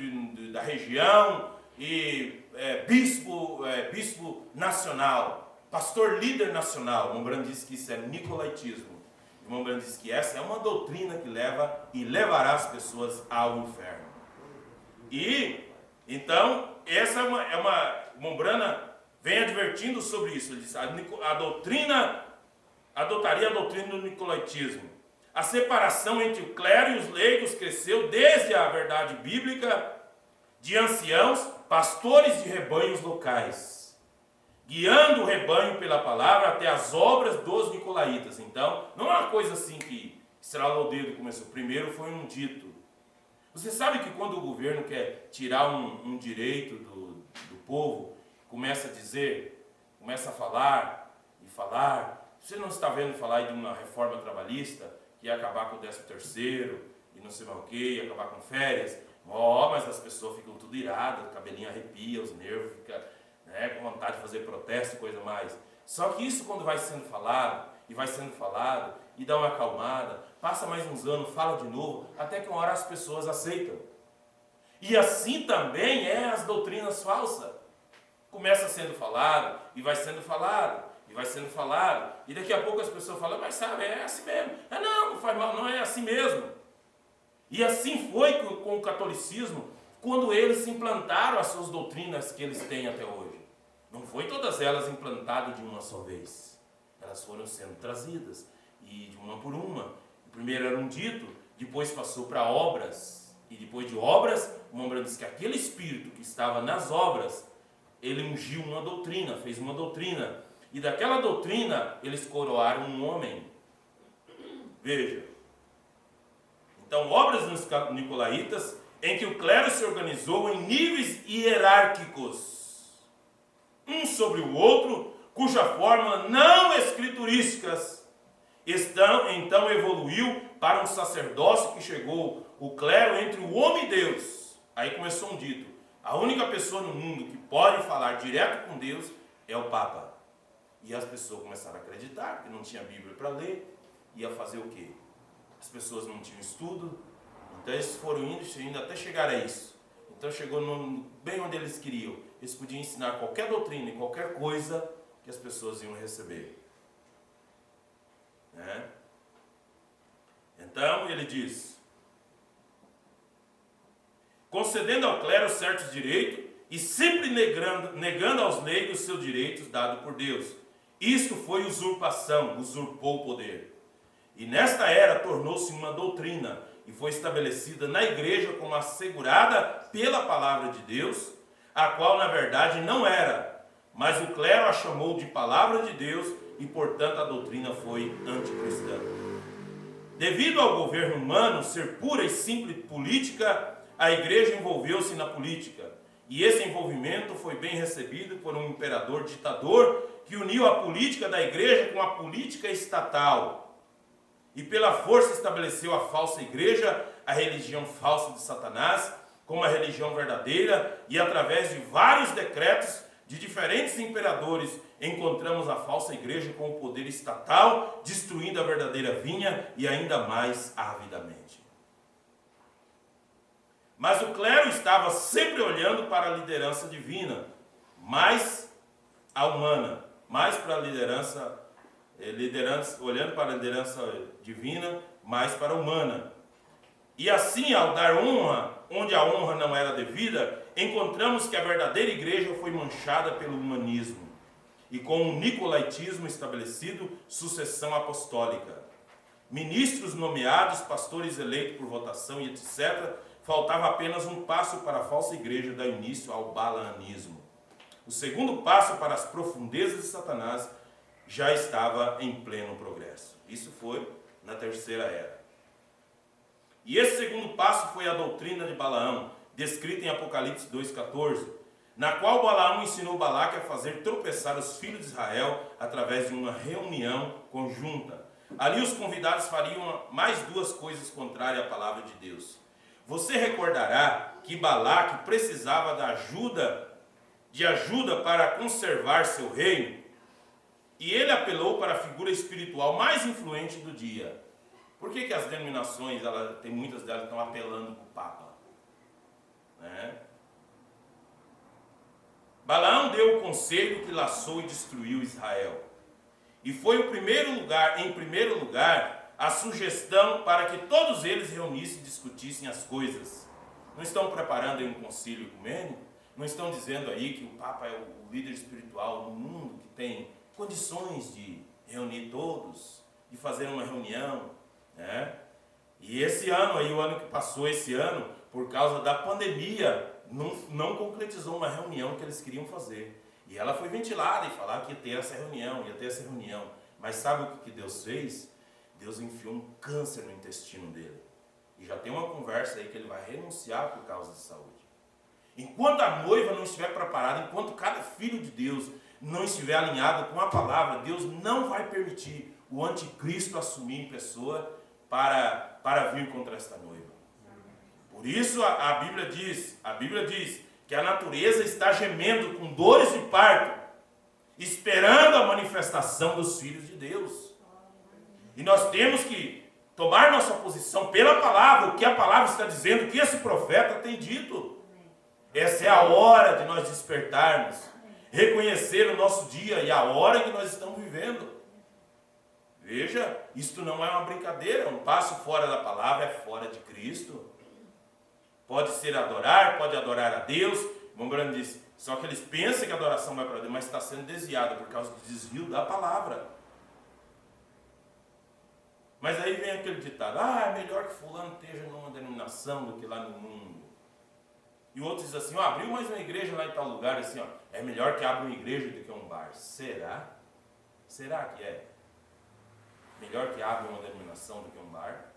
da região e bispo nacional, pastor líder nacional. Mombrando diz que isso é nicolaítismo. O irmão Branham diz que essa é uma doutrina que leva e levará as pessoas ao inferno. E, então, essa o irmão Branham vem advertindo sobre isso. Ele diz, adotaria a doutrina do nicolaítismo. A separação entre o clero e os leigos cresceu desde a verdade bíblica de anciãos, pastores de rebanhos locais, guiando o rebanho pela palavra até as obras dos nicolaítas. Então, não é uma coisa assim que estralou o dedo começou. Primeiro foi um dito. Você sabe que quando o governo quer tirar um direito do povo, começa a dizer, começa a falar e falar. Você não está vendo falar de uma reforma trabalhista que ia acabar com o 13º e não sei mais o que, ia acabar com férias. Mas as pessoas ficam tudo iradas, o cabelinho arrepia, os nervos ficam, né, com vontade de fazer protesto e coisa mais. Só que isso quando vai sendo falado, e vai sendo falado, e dá uma acalmada, passa mais uns anos, fala de novo, até que uma hora as pessoas aceitam. E assim também é as doutrinas falsas. Começa sendo falado, e vai sendo falado, e vai sendo falado, e daqui a pouco as pessoas falam, mas sabe, é assim mesmo. Não faz mal, não é assim mesmo. E assim foi com o catolicismo, quando eles implantaram as suas doutrinas que eles têm até hoje. Não foi todas elas implantadas de uma só vez. Elas foram sendo trazidas, e de uma por uma. Primeiro era um dito, depois passou para obras, e depois de obras, o irmão Branham disse que aquele espírito que estava nas obras, ele ungiu uma doutrina, fez uma doutrina, e daquela doutrina eles coroaram um homem. Veja. Então, obras dos nicolaítas, em que o clero se organizou em níveis hierárquicos, um sobre o outro, cuja forma não escriturísticas, então evoluiu para um sacerdócio que chegou o clero entre o homem e Deus. Aí começou um dito, a única pessoa no mundo que pode falar direto com Deus é o Papa. E as pessoas começaram a acreditar, que não tinha Bíblia para ler, ia fazer o quê? As pessoas não tinham estudo, então eles foram indo até chegar a isso. Então chegou bem onde eles queriam. Eles podiam ensinar qualquer doutrina e qualquer coisa que as pessoas iam receber. Né? Então ele diz, concedendo ao clero certos direitos e sempre negando aos leigos seus direitos dados por Deus. Isto foi usurpação, usurpou o poder. E nesta era tornou-se uma doutrina e foi estabelecida na igreja como assegurada pela palavra de Deus, a qual na verdade não era, mas o clero a chamou de palavra de Deus e portanto a doutrina foi anticristã. Devido ao governo humano ser pura e simples política, a igreja envolveu-se na política. E esse envolvimento foi bem recebido por um imperador ditador que uniu a política da igreja com a política estatal. E pela força estabeleceu a falsa igreja, a religião falsa de Satanás, como a religião verdadeira, e através de vários decretos de diferentes imperadores, encontramos a falsa igreja com o poder estatal, destruindo a verdadeira vinha e ainda mais avidamente. Mas o clero estava sempre olhando para a liderança divina, mais a humana, mais para a liderança olhando para a liderança divina, mais para a humana. E assim, ao dar honra, onde a honra não era devida, encontramos que a verdadeira igreja foi manchada pelo humanismo, e com o nicolaítismo estabelecido, sucessão apostólica. Ministros nomeados, pastores eleitos por votação e etc., faltava apenas um passo para a falsa igreja dar início ao balaamismo. O segundo passo para as profundezas de Satanás já estava em pleno progresso. Isso foi na terceira era. E esse segundo passo foi a doutrina de Balaão, descrita em Apocalipse 2,14, na qual Balaão ensinou Balaque a fazer tropeçar os filhos de Israel através de uma reunião conjunta. Ali os convidados fariam mais duas coisas contrárias à palavra de Deus. Você recordará que Balaque precisava de ajuda para conservar seu reino, e ele apelou para a figura espiritual mais influente do dia. Por que as denominações, muitas delas estão apelando para o Papa? Né? Balaão deu o conselho que laçou e destruiu Israel. E foi em primeiro lugar, a sugestão para que todos eles reunissem e discutissem as coisas. Não estão preparando aí um concílio ecumênico? Não estão dizendo aí que o Papa é o líder espiritual do mundo, que tem condições de reunir todos, de fazer uma reunião, né? E esse ano aí, o ano que passou esse ano, por causa da pandemia, não concretizou uma reunião que eles queriam fazer. E ela foi ventilada e falar que ia ter essa reunião, Mas sabe o que Deus fez? Deus enfiou um câncer no intestino dele. E já tem uma conversa aí que ele vai renunciar por causa de saúde. Enquanto a noiva não estiver preparada, enquanto cada filho de Deus não estiver alinhado com a palavra, Deus não vai permitir o anticristo assumir em pessoa para vir contra esta noiva. Por isso a Bíblia diz que a natureza está gemendo com dores de parto, esperando a manifestação dos filhos de Deus. E nós temos que tomar nossa posição pela palavra, o que a palavra está dizendo, o que esse profeta tem dito. Essa é a hora de nós despertarmos, reconhecer o nosso dia e a hora que nós estamos vivendo. Veja, isto não é uma brincadeira, um passo fora da palavra é fora de Cristo. Pode ser adorar, pode adorar a Deus. O irmão Brando disse, só que eles pensam que a adoração vai para Deus, mas está sendo desviada por causa do desvio da palavra. Mas aí vem aquele ditado, é melhor que fulano esteja numa denominação do que lá no mundo. E o outro diz assim, abriu mais uma igreja lá em tal lugar, assim, é melhor que abra uma igreja do que um bar. Será? Será que é? Melhor que abra uma denominação do que um bar?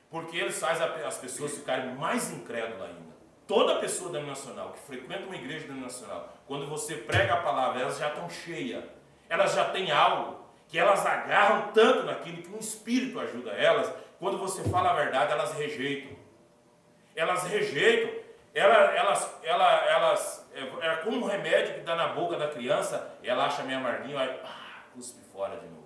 Porque eles fazem as pessoas ficarem mais incrédulas ainda. Toda pessoa denominacional que frequenta uma igreja denominacional, quando você prega a palavra, elas já estão cheias, elas já têm algo, que elas agarram tanto naquilo que um espírito ajuda elas, quando você fala a verdade, elas rejeitam. Elas rejeitam, é como um remédio que dá na boca da criança, e ela acha meio amarguinho, aí cuspe fora de novo.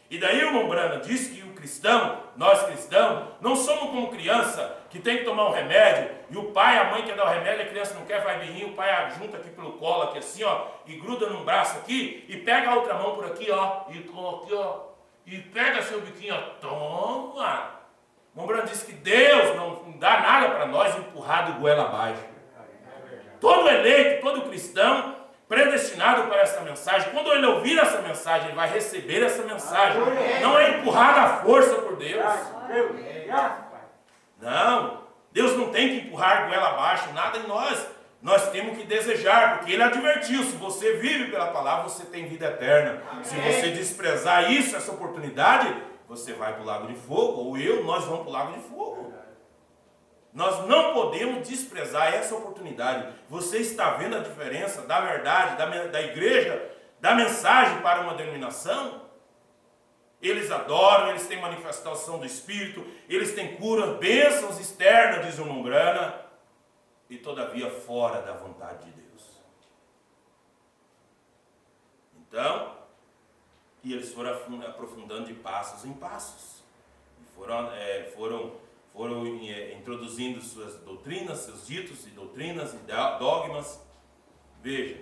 E daí o irmão Brana diz que o cristão, nós cristãos, não somos como criança que tem que tomar um remédio, e o pai, a mãe quer dar o remédio, a criança não quer, vai birrinho, o pai junta aqui pelo colo, aqui assim, e gruda num braço aqui, e pega a outra mão por aqui, e pega seu biquinho, toma. O irmão Brana diz que Deus não dá nada para nós empurrado goela abaixo. Todo eleito, todo cristão, predestinado para essa mensagem, quando ele ouvir essa mensagem, ele vai receber essa mensagem. Não é empurrado à força por Deus. Não, Deus não tem que empurrar goela abaixo, nada em nós. Nós temos que desejar, porque ele advertiu, se você vive pela palavra, você tem vida eterna. Se você desprezar isso, essa oportunidade, você vai para o lago de fogo, ou nós vamos para o lago de fogo. Nós não podemos desprezar essa oportunidade. Você está vendo a diferença da verdade, da igreja, da mensagem para uma denominação? Eles adoram, eles têm manifestação do Espírito, eles têm cura, bênçãos externas, diz o irmão Brana, e todavia fora da vontade de Deus. Então, e eles foram aprofundando de passos em passos. E foram introduzindo suas doutrinas, seus ditos e doutrinas e dogmas. Veja,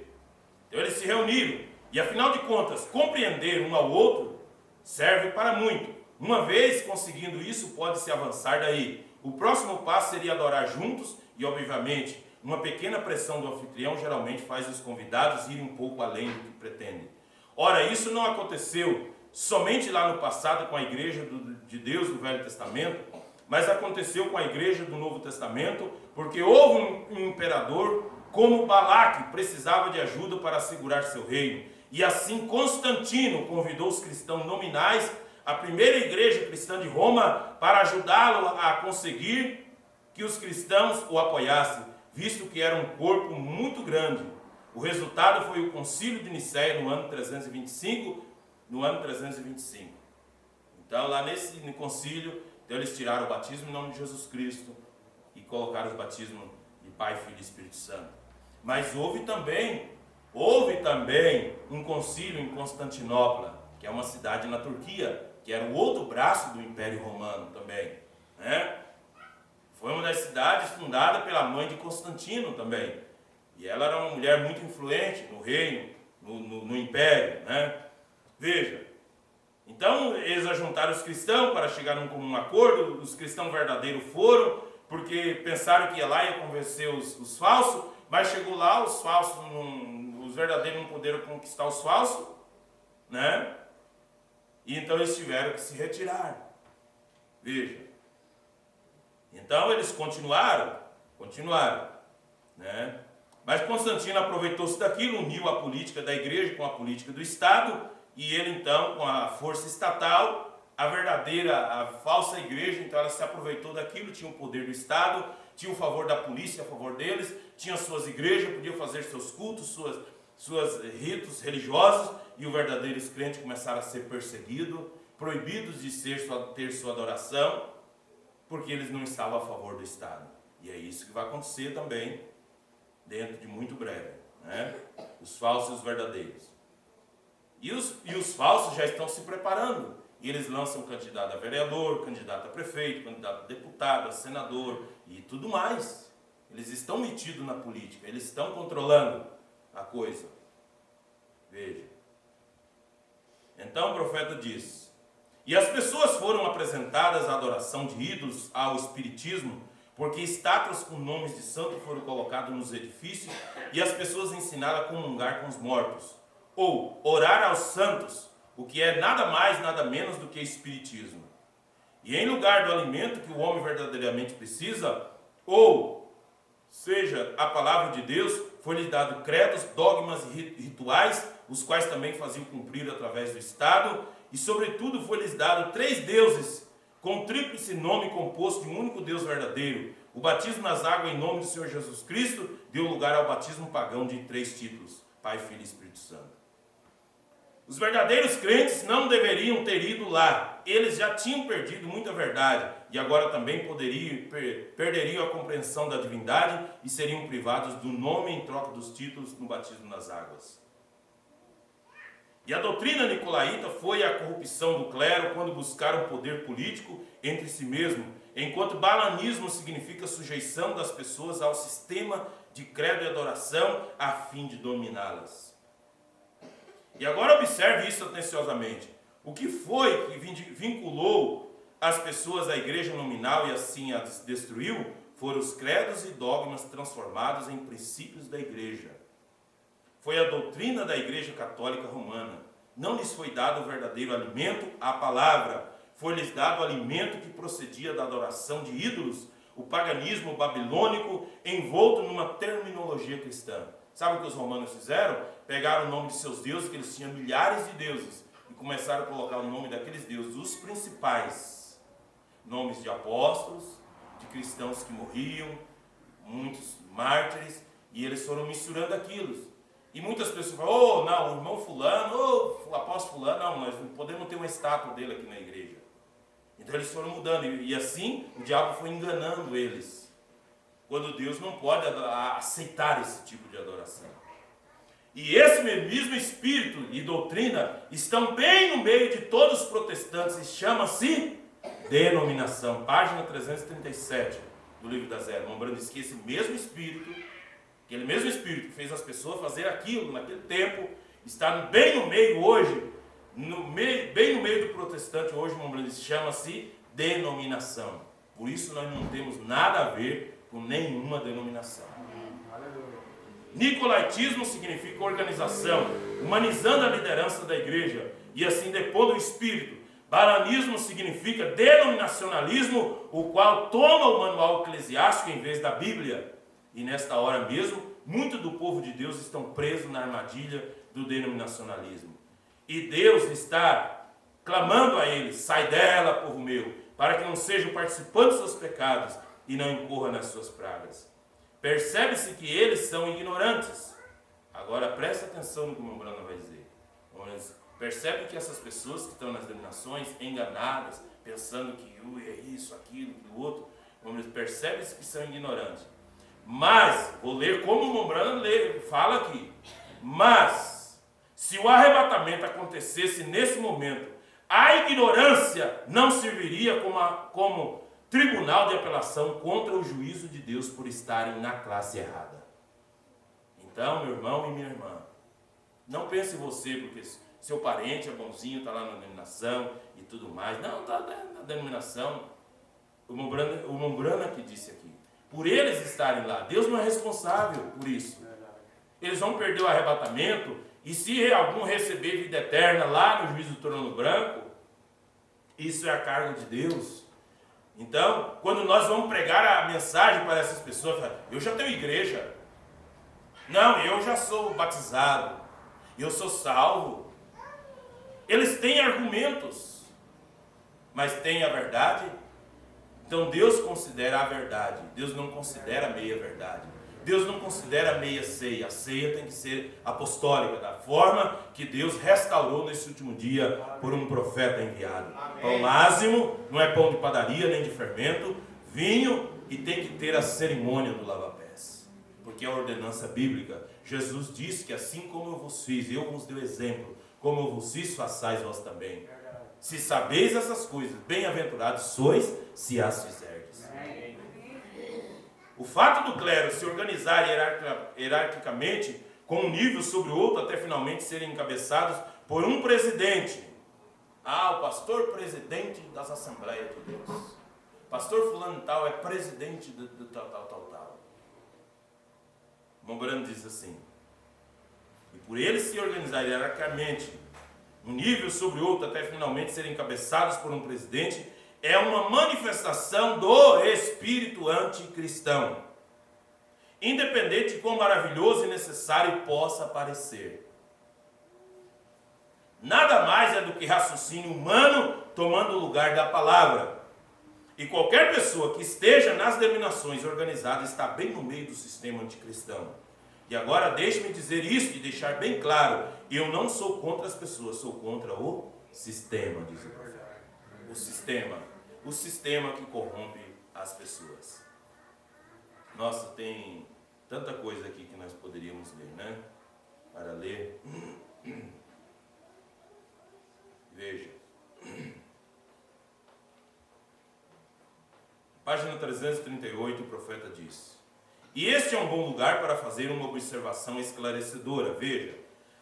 então eles se reuniram. E afinal de contas, compreender um ao outro serve para muito. Uma vez conseguindo isso, pode-se avançar daí. O próximo passo seria adorar juntos e, obviamente, uma pequena pressão do anfitrião geralmente faz os convidados irem um pouco além do que pretendem. Ora, isso não aconteceu somente lá no passado com a igreja de Deus do Velho Testamento, mas aconteceu com a igreja do Novo Testamento, porque houve um imperador como Balaque, precisava de ajuda para assegurar seu reino. E assim Constantino convidou os cristãos nominais, a primeira igreja cristã de Roma, para ajudá-lo a conseguir que os cristãos o apoiassem, visto que era um corpo muito grande. O resultado foi o Concílio de Nicéia no ano 325. Então, lá no concílio, então eles tiraram o batismo em nome de Jesus Cristo e colocaram os batismos de Pai, Filho e Espírito Santo. Mas houve também um concílio em Constantinopla, que é uma cidade na Turquia, que era o outro braço do Império Romano também, né? Foi uma das cidades fundada pela mãe de Constantino também. E ela era uma mulher muito influente no reino, no império, né? Veja, então eles ajuntaram os cristãos para chegar a um comum acordo. Os cristãos verdadeiros foram, porque pensaram que ia lá e ia convencer os falsos, mas chegou lá, os falsos, os verdadeiros não puderam conquistar os falsos, né? E então eles tiveram que se retirar. Veja. Então eles continuaram, né? Mas Constantino aproveitou-se daquilo, uniu a política da igreja com a política do Estado, e ele então, com a força estatal, a falsa igreja, então ela se aproveitou daquilo, tinha o poder do Estado, tinha o favor da polícia a favor deles, tinha suas igrejas, podiam fazer seus cultos, suas ritos religiosos, e os verdadeiros crentes começaram a ser perseguidos, proibidos de ter sua adoração, porque eles não estavam a favor do Estado. E é isso que vai acontecer também, dentro de muito breve, né? Os falsos e os verdadeiros. E os falsos já estão se preparando. E eles lançam candidato a vereador, candidato a prefeito, candidato a deputado, a senador e tudo mais. Eles estão metidos na política, eles estão controlando a coisa. Veja. Então o profeta diz: e as pessoas foram apresentadas à adoração de ídolos, ao espiritismo, porque estátuas com nomes de santo foram colocadas nos edifícios, e as pessoas ensinaram a comungar com os mortos, ou orar aos santos, o que é nada mais, nada menos do que espiritismo. E em lugar do alimento que o homem verdadeiramente precisa, ou seja, a palavra de Deus, foi-lhe dado credos, dogmas e rituais, os quais também faziam cumprir através do Estado, e sobretudo foi-lhes dado 3 deuses, com tríplice nome composto de um único Deus verdadeiro. O batismo nas águas em nome do Senhor Jesus Cristo deu lugar ao batismo pagão de 3 títulos, Pai, Filho e Espírito Santo. Os verdadeiros crentes não deveriam ter ido lá. Eles já tinham perdido muita verdade e agora também perderiam a compreensão da divindade e seriam privados do nome em troca dos títulos no batismo nas águas. E a doutrina nicolaíta foi a corrupção do clero quando buscaram poder político entre si mesmo, enquanto balanismo significa sujeição das pessoas ao sistema de credo e adoração a fim de dominá-las. E agora observe isso atenciosamente. O que foi que vinculou as pessoas à igreja nominal e assim as destruiu foram os credos e dogmas transformados em princípios da igreja. Foi a doutrina da Igreja Católica Romana. Não lhes foi dado o verdadeiro alimento, a palavra. Foi-lhes dado o alimento que procedia da adoração de ídolos, o paganismo babilônico envolto numa terminologia cristã. Sabe o que os romanos fizeram? Pegaram o nome de seus deuses, que eles tinham milhares de deuses, e começaram a colocar o nome daqueles deuses, os principais. Nomes de apóstolos, de cristãos que morriam, muitos mártires, e eles foram misturando aquilo. E muitas pessoas falam: não, o irmão fulano, o apóstolo fulano, não, nós não podemos ter uma estátua dele aqui na igreja. Então eles foram mudando, e assim o diabo foi enganando eles, quando Deus não pode aceitar esse tipo de adoração. E esse mesmo espírito e doutrina estão bem no meio de todos os protestantes, e chama-se denominação. Página 337 do livro da Zero. Lembrando que esse mesmo espírito, aquele mesmo espírito que fez as pessoas fazer aquilo naquele tempo, está bem no meio hoje, bem no meio do protestante hoje, chama-se denominação. Por isso nós não temos nada a ver com nenhuma denominação. Nicolaítismo significa organização, humanizando a liderança da igreja e assim depondo o espírito. Balanismo significa denominacionalismo, o qual toma o manual eclesiástico em vez da Bíblia. E nesta hora mesmo, muito do povo de Deus estão presos na armadilha do denominacionalismo. E Deus está clamando a eles: sai dela, povo meu, para que não sejam participantes dos seus pecados e não incorra nas suas pragas. Percebe-se que eles são ignorantes. Agora presta atenção no que o meu Brano vai dizer. Percebe que essas pessoas que estão nas denominações, enganadas, pensando que é isso, aquilo, aquilo outro, percebe-se que são ignorantes. Mas, vou ler como o Mombrano fala aqui. Mas, se o arrebatamento acontecesse nesse momento, a ignorância não serviria como tribunal de apelação contra o juízo de Deus por estarem na classe errada. Então, meu irmão e minha irmã, não pense você, porque seu parente é bonzinho, está lá na denominação e tudo mais. Não, está na denominação. O Mombrana que disse aqui. Por eles estarem lá, Deus não é responsável por isso. Eles vão perder o arrebatamento, e se algum receber vida eterna lá no juízo do trono branco, isso é a cargo de Deus. Então, quando nós vamos pregar a mensagem para essas pessoas, eu já tenho igreja. Não, eu já sou batizado. Eu sou salvo. Eles têm argumentos, mas têm a verdade? Então Deus considera a verdade. Deus não considera a meia verdade. Deus não considera a meia ceia. A ceia tem que ser apostólica, da forma que Deus restaurou nesse último dia por um profeta enviado. Pão ázimo, não é pão de padaria nem de fermento, vinho, e tem que ter a cerimônia do lava-pés, porque é a ordenança bíblica. Jesus disse que assim como eu vos fiz, eu vos dei o exemplo, como eu vos fiz, façais vós também. Se sabeis essas coisas, bem-aventurados sois, se as fizerdes. O fato do clero se organizar hierarquicamente com um nível sobre o outro até finalmente serem encabeçados por um presidente. O pastor presidente das Assembleias de Deus. Pastor fulano tal é presidente do tal. Mombrana diz assim: e por eles se organizarem hierarquicamente um nível sobre o outro até finalmente serem encabeçados por um presidente, é uma manifestação do espírito anticristão, independente de quão maravilhoso e necessário possa parecer. Nada mais é do que raciocínio humano tomando o lugar da palavra. E qualquer pessoa que esteja nas denominações organizadas está bem no meio do sistema anticristão. E agora deixe-me dizer isso e deixar bem claro: eu não sou contra as pessoas, sou contra o sistema, diz o profeta. O sistema que corrompe as pessoas. Nossa, tem tanta coisa aqui que nós poderíamos ler, né? Para ler. Veja. Página 338, o profeta diz: e este é um bom lugar para fazer uma observação esclarecedora. Veja,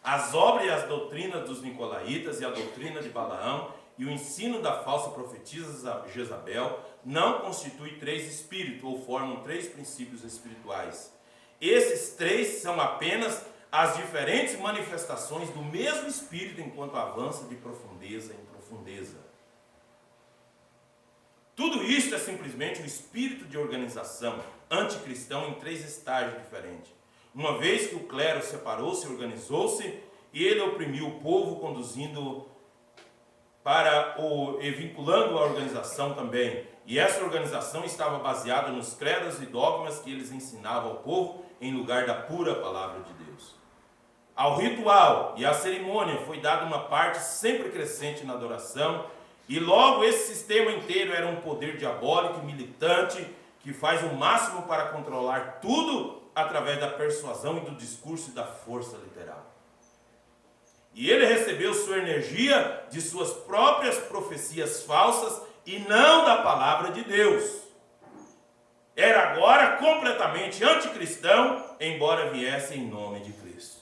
as obras e as doutrinas dos nicolaítas e a doutrina de Balaão e o ensino da falsa profetisa Jezabel não constituem três espíritos ou formam três princípios espirituais. Esses três são apenas as diferentes manifestações do mesmo espírito enquanto avança de profundeza em profundeza. Tudo isso é simplesmente um espírito de organização anticristão em três estágios diferentes. Uma vez que o clero separou-se, organizou-se, e ele oprimiu o povo, conduzindo e vinculando a organização também. E essa organização estava baseada nos credos e dogmas que eles ensinavam ao povo em lugar da pura palavra de Deus. Ao ritual e à cerimônia foi dada uma parte sempre crescente na adoração, e logo esse sistema inteiro era um poder diabólico e militante que faz o máximo para controlar tudo através da persuasão e do discurso e da força literal. E ele recebeu sua energia de suas próprias profecias falsas e não da palavra de Deus. Era agora completamente anticristão, embora viesse em nome de Cristo.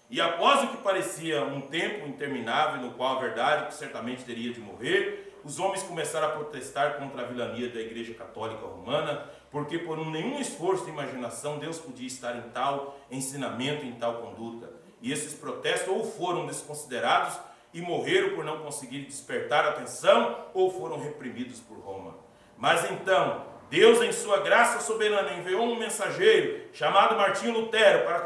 E após o que parecia um tempo interminável, no qual a verdade, que certamente teria de morrer, os homens começaram a protestar contra a vilania da Igreja Católica Romana, porque por nenhum esforço de imaginação Deus podia estar em tal ensinamento, em tal conduta. E esses protestos ou foram desconsiderados e morreram por não conseguir despertar atenção, ou foram reprimidos por Roma. Mas então, Deus, em sua graça soberana, enviou um mensageiro chamado Martinho Lutero para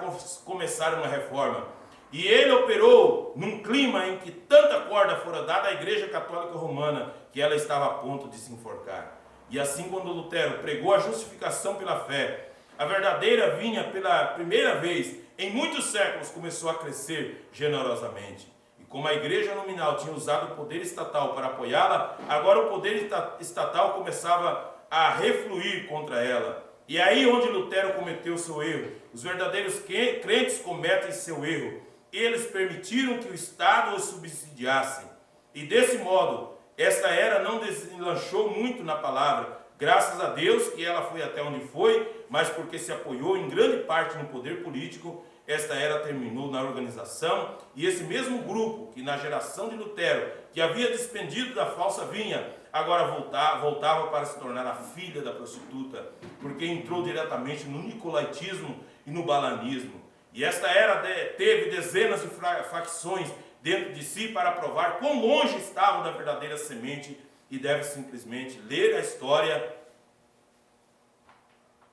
começar uma reforma. E ele operou num clima em que tanta corda fora dada à Igreja Católica Romana que ela estava a ponto de se enforcar. E assim, quando Lutero pregou a justificação pela fé, a verdadeira vinha pela primeira vez em muitos séculos começou a crescer generosamente. E como a Igreja nominal tinha usado o poder estatal para apoiá-la, agora o poder estatal começava a refluir contra ela. E aí onde Lutero cometeu seu erro, os verdadeiros crentes cometem seu erro. Eles permitiram que o Estado os subsidiasse. E desse modo, esta era não deslanchou muito na palavra, graças a Deus que ela foi até onde foi, mas porque se apoiou em grande parte no poder político, esta era terminou na organização, e esse mesmo grupo que na geração de Lutero, que havia despendido da falsa vinha, agora voltava para se tornar a filha da prostituta, porque entrou diretamente no nicolaítismo e no balanismo. E esta era teve dezenas de facções dentro de si para provar quão longe estavam da verdadeira semente, e deve simplesmente ler a história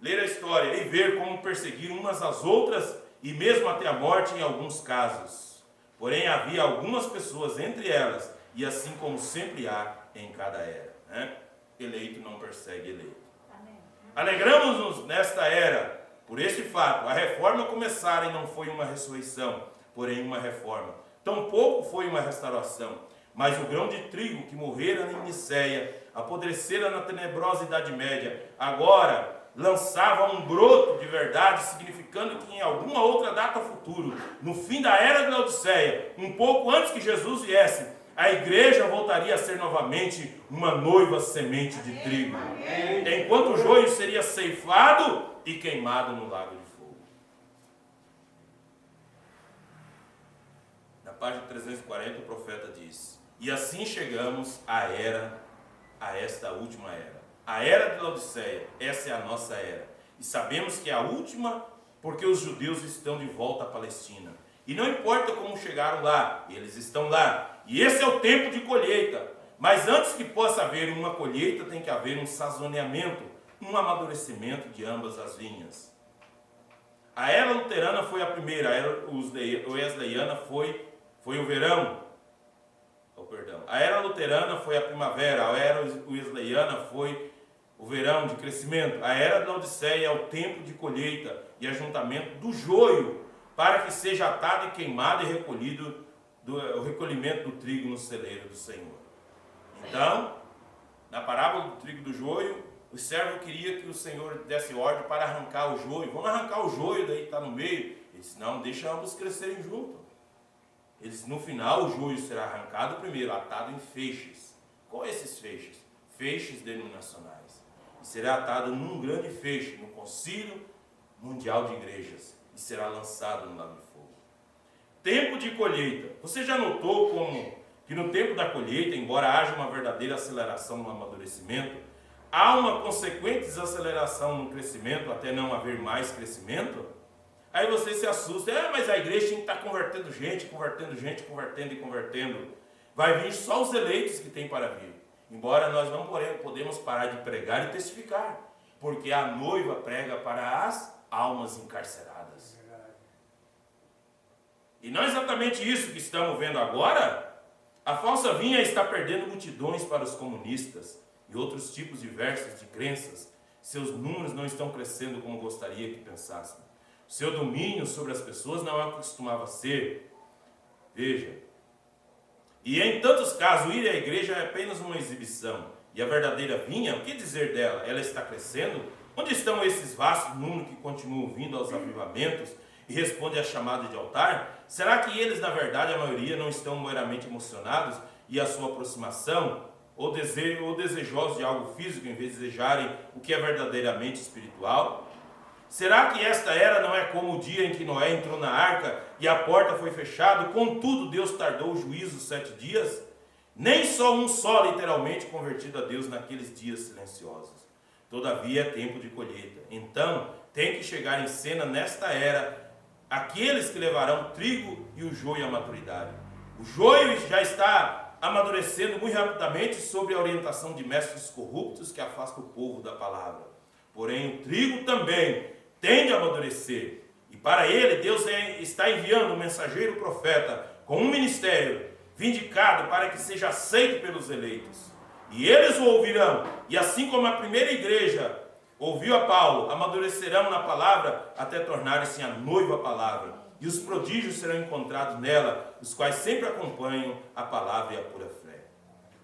e ver como perseguiram umas às outras, e mesmo até a morte em alguns casos. Porém, havia algumas pessoas entre elas, e assim como sempre há em cada era, né? Eleito não persegue eleito. Alegramos-nos nesta era por este fato. A reforma começara e não foi uma ressurreição, porém uma reforma. Tampouco foi uma restauração. Mas o grão de trigo que morrera em Nicéia, apodrecera na tenebrosa Idade Média, agora lançava um broto de verdade, significando que em alguma outra data futuro, no fim da era de Laodiceia, um pouco antes que Jesus viesse, a igreja voltaria a ser novamente uma noiva semente de trigo, enquanto o joio seria ceifado e queimado no lago de fogo. Na página 340 o profeta diz: e assim chegamos à esta última era. A era de Laodiceia, essa é a nossa era. E sabemos que é a última porque os judeus estão de volta à Palestina. E não importa como chegaram lá, eles estão lá. E esse é o tempo de colheita. Mas antes que possa haver uma colheita, tem que haver um sazonamento, um amadurecimento de ambas as vinhas. A era luterana foi a primeira, a era wesleyana foi o verão. A era luterana foi a primavera, a era wesleyana foi o verão de crescimento. A era de Laodiceia é o tempo de colheita e ajuntamento do joio, para que seja atado e queimado e recolhido o recolhimento do trigo no celeiro do Senhor. Então, na parábola do trigo e do joio, o servo queria que o Senhor desse ordem para arrancar o joio. Vamos arrancar o joio, daí está no meio. Ele disse: não, deixa ambos crescerem juntos. Ele disse: no final o joio será arrancado primeiro, atado em feixes. Qual esses feixes? Feixes denominacionais. E será atado num grande feixe, no Concílio Mundial de Igrejas, e será lançado no lago de fogo. Tempo de colheita. Você já notou como que no tempo da colheita, embora haja uma verdadeira aceleração no amadurecimento, há uma consequente desaceleração no crescimento, até não haver mais crescimento? Aí você se assusta: mas a igreja tem que estar convertendo gente, convertendo e convertendo. Vai vir só os eleitos que tem para vir. Embora nós não podemos parar de pregar e testificar, porque a noiva prega para as almas encarceradas. E não é exatamente isso que estamos vendo agora? A falsa vinha está perdendo multidões para os comunistas e outros tipos diversos de crenças. Seus números não estão crescendo como gostaria que pensassem. Seu domínio sobre as pessoas não é o que costumava ser. Veja. E em tantos casos, ir à igreja é apenas uma exibição. E a verdadeira vinha, o que dizer dela? Ela está crescendo? Onde estão esses vastos números que continuam vindo aos avivamentos e respondem à chamada de altar? Será que eles, na verdade, a maioria, não estão meramente emocionados e a sua aproximação, ou desejosos de algo físico, em vez de desejarem o que é verdadeiramente espiritual? Será que esta era não é como o dia em que Noé entrou na arca e a porta foi fechada, contudo Deus tardou o juízo 7 dias? Nem só um só literalmente convertido a Deus naqueles dias silenciosos. Todavia é tempo de colheita. Então tem que chegar em cena nesta era aqueles que levarão o trigo e o joio à maturidade. O joio já está amadurecendo muito rapidamente sob a orientação de mestres corruptos que afastam o povo da palavra. Porém o trigo também tende a amadurecer, e para ele Deus está enviando um mensageiro profeta com um ministério vindicado para que seja aceito pelos eleitos, e eles o ouvirão, e assim como a primeira igreja ouviu a Paulo, amadurecerão na palavra até tornarem-se a noiva palavra, e os prodígios serão encontrados nela, os quais sempre acompanham a palavra e a pura fé.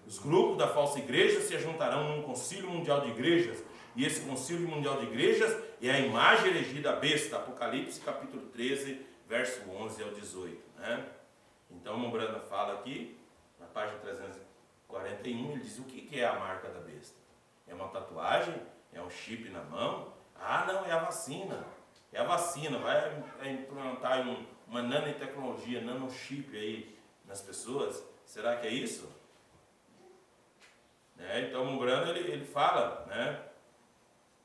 Os grupos da falsa igreja se juntarão num concílio mundial de igrejas, e esse concílio mundial de igrejas é a imagem erigida à besta, Apocalipse capítulo 13, verso 11 ao 18. Né? Então, Mombrana fala aqui, na página 341, ele diz: o que é a marca da besta? É uma tatuagem? É um chip na mão? Ah, não, é a vacina. É a vacina, vai implantar uma nanotecnologia, nanochip aí nas pessoas. Será que é isso? Então o Brando ele fala, né?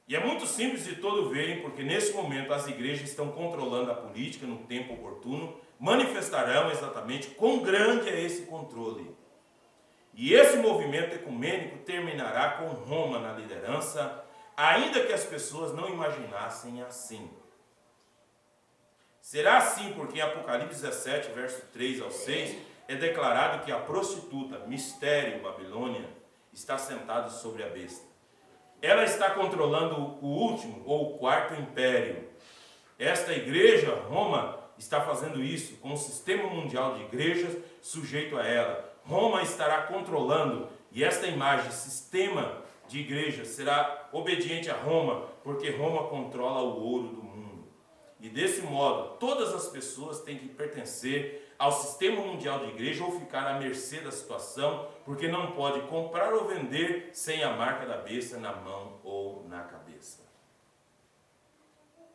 E é muito simples de todo verem, porque nesse momento as igrejas estão controlando a política no tempo oportuno, manifestarão exatamente quão grande é esse controle. E esse movimento ecumênico terminará com Roma na liderança, ainda que as pessoas não imaginassem assim. Será assim porque em Apocalipse 17, verso 3 ao 6, é declarado que a prostituta, mistério Babilônia, está sentada sobre a besta. Ela está controlando o último ou o quarto império. Esta igreja, Roma, está fazendo isso com o sistema mundial de igrejas sujeito a ela. Roma estará controlando, e esta imagem, sistema de igreja, será obediente a Roma, porque Roma controla o ouro do mundo. E desse modo, todas as pessoas têm que pertencer ao sistema mundial de igreja ou ficar à mercê da situação, porque não pode comprar ou vender sem a marca da besta na mão ou na cabeça.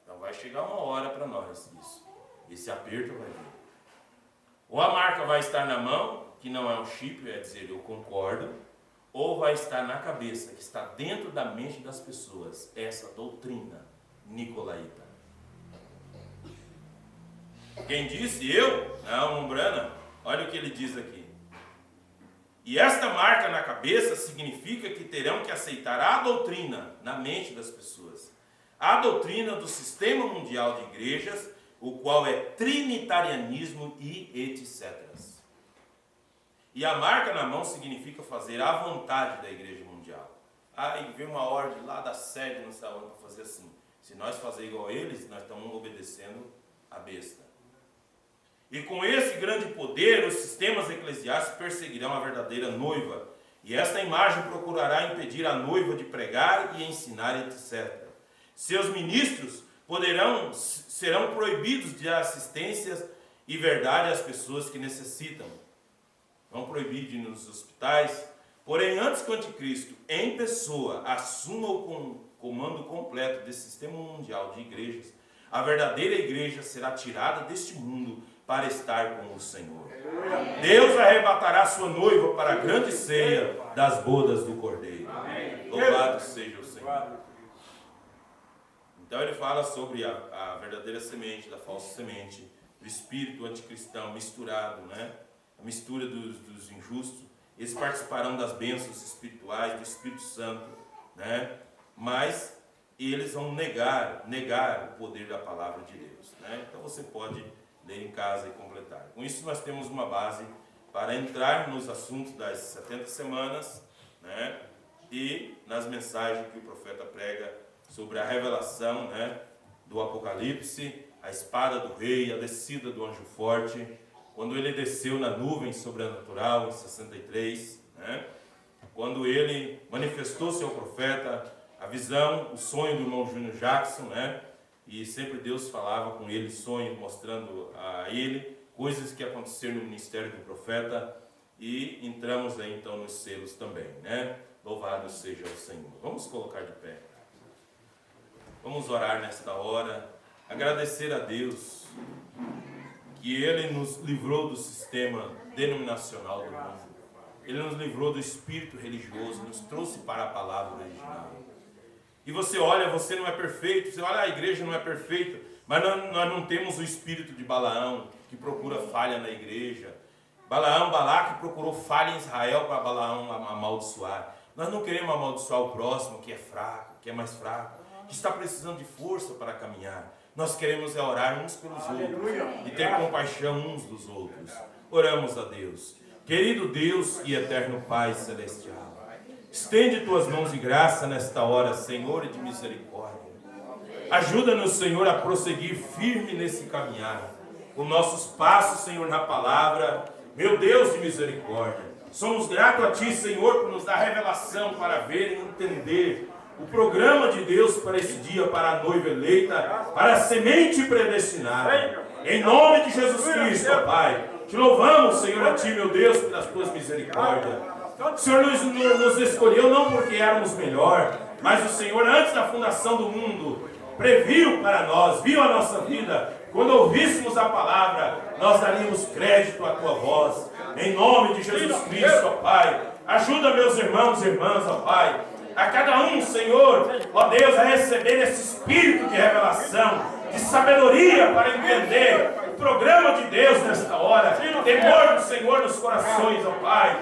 Então vai chegar uma hora para nós isso. Esse aperto vai vir. Ou a marca vai estar na mão, que não é um chip, é dizer eu concordo, ou vai estar na cabeça, que está dentro da mente das pessoas, essa doutrina nicolaíta. Quem disse? Eu? Não, Umbrana. Olha o que ele diz aqui. E esta marca na cabeça significa que terão que aceitar a doutrina na mente das pessoas. A doutrina do sistema mundial de igrejas, o qual é trinitarianismo e etc. E a marca na mão significa fazer a vontade da igreja mundial. E vem uma ordem lá da sede, não sei onde, para fazer assim. Se nós fazer igual a eles, nós estamos obedecendo a besta. E com esse grande poder, os sistemas eclesiásticos perseguirão a verdadeira noiva. E esta imagem procurará impedir a noiva de pregar e ensinar, etc. Seus ministros serão proibidos de assistência e verdade às pessoas que necessitam. Vão proibir de ir nos hospitais. Porém, antes que o anticristo, em pessoa, assuma o comando completo desse sistema mundial de igrejas, a verdadeira igreja será tirada deste mundo para estar com o Senhor. Deus arrebatará sua noiva para a grande ceia das bodas do Cordeiro. Louvado seja o Senhor. Então ele fala sobre a verdadeira semente, da falsa semente, do espírito anticristão misturado, né? A mistura dos injustos. Eles participarão das bênçãos espirituais do Espírito Santo, né? Mas eles vão negar o poder da palavra de Deus, né? Então você pode ler em casa e completar. Com isso nós temos uma base para entrar nos assuntos das 70 semanas, né? E nas mensagens que o profeta prega sobre a revelação, né, do Apocalipse, a espada do rei, a descida do anjo forte, quando ele desceu na nuvem sobrenatural em 63, né? Quando ele manifestou-se ao profeta, a visão, o sonho do irmão Júnior Jackson, né? E sempre Deus falava com ele, sonho, mostrando a ele coisas que aconteceram no ministério do profeta, e entramos aí então nos selos também, né? Louvado seja o Senhor. Vamos colocar de pé. Vamos orar nesta hora, agradecer a Deus que Ele nos livrou do sistema denominacional do mundo. Ele nos livrou do espírito religioso, nos trouxe para a palavra original. E você olha, você não é perfeito, você olha, a igreja não é perfeita, mas nós não temos o espírito de Balaão, que procura falha na igreja. Balaque procurou falha em Israel para Balaão amaldiçoar. Nós não queremos amaldiçoar o próximo que é fraco, que é mais fraco, que está precisando de força para caminhar. Nós queremos orar uns pelos outros e ter compaixão uns dos outros. Oramos a Deus. Querido Deus e eterno Pai Celestial, estende tuas mãos de graça nesta hora, Senhor, e de misericórdia. Ajuda-nos, Senhor, a prosseguir firme nesse caminhar. Os nossos passos, Senhor, na palavra. Meu Deus de misericórdia, somos gratos a Ti, Senhor, por nos dar revelação para ver e entender o programa de Deus para esse dia, para a noiva eleita, para a semente predestinada. Em nome de Jesus Cristo, ó Pai, Te louvamos, Senhor, a Ti, meu Deus, pelas Tuas misericórdias. O Senhor nos escolheu não porque éramos melhor, mas o Senhor, antes da fundação do mundo, previu para nós, viu a nossa vida. Quando ouvíssemos a palavra, nós daríamos crédito à tua voz. Em nome de Jesus Cristo, ó Pai. Ajuda meus irmãos e irmãs, ó Pai. A cada um, Senhor, ó Deus, a receber esse espírito de revelação, de sabedoria para entender o programa de Deus nesta hora. Temor do Senhor nos corações, ó Pai.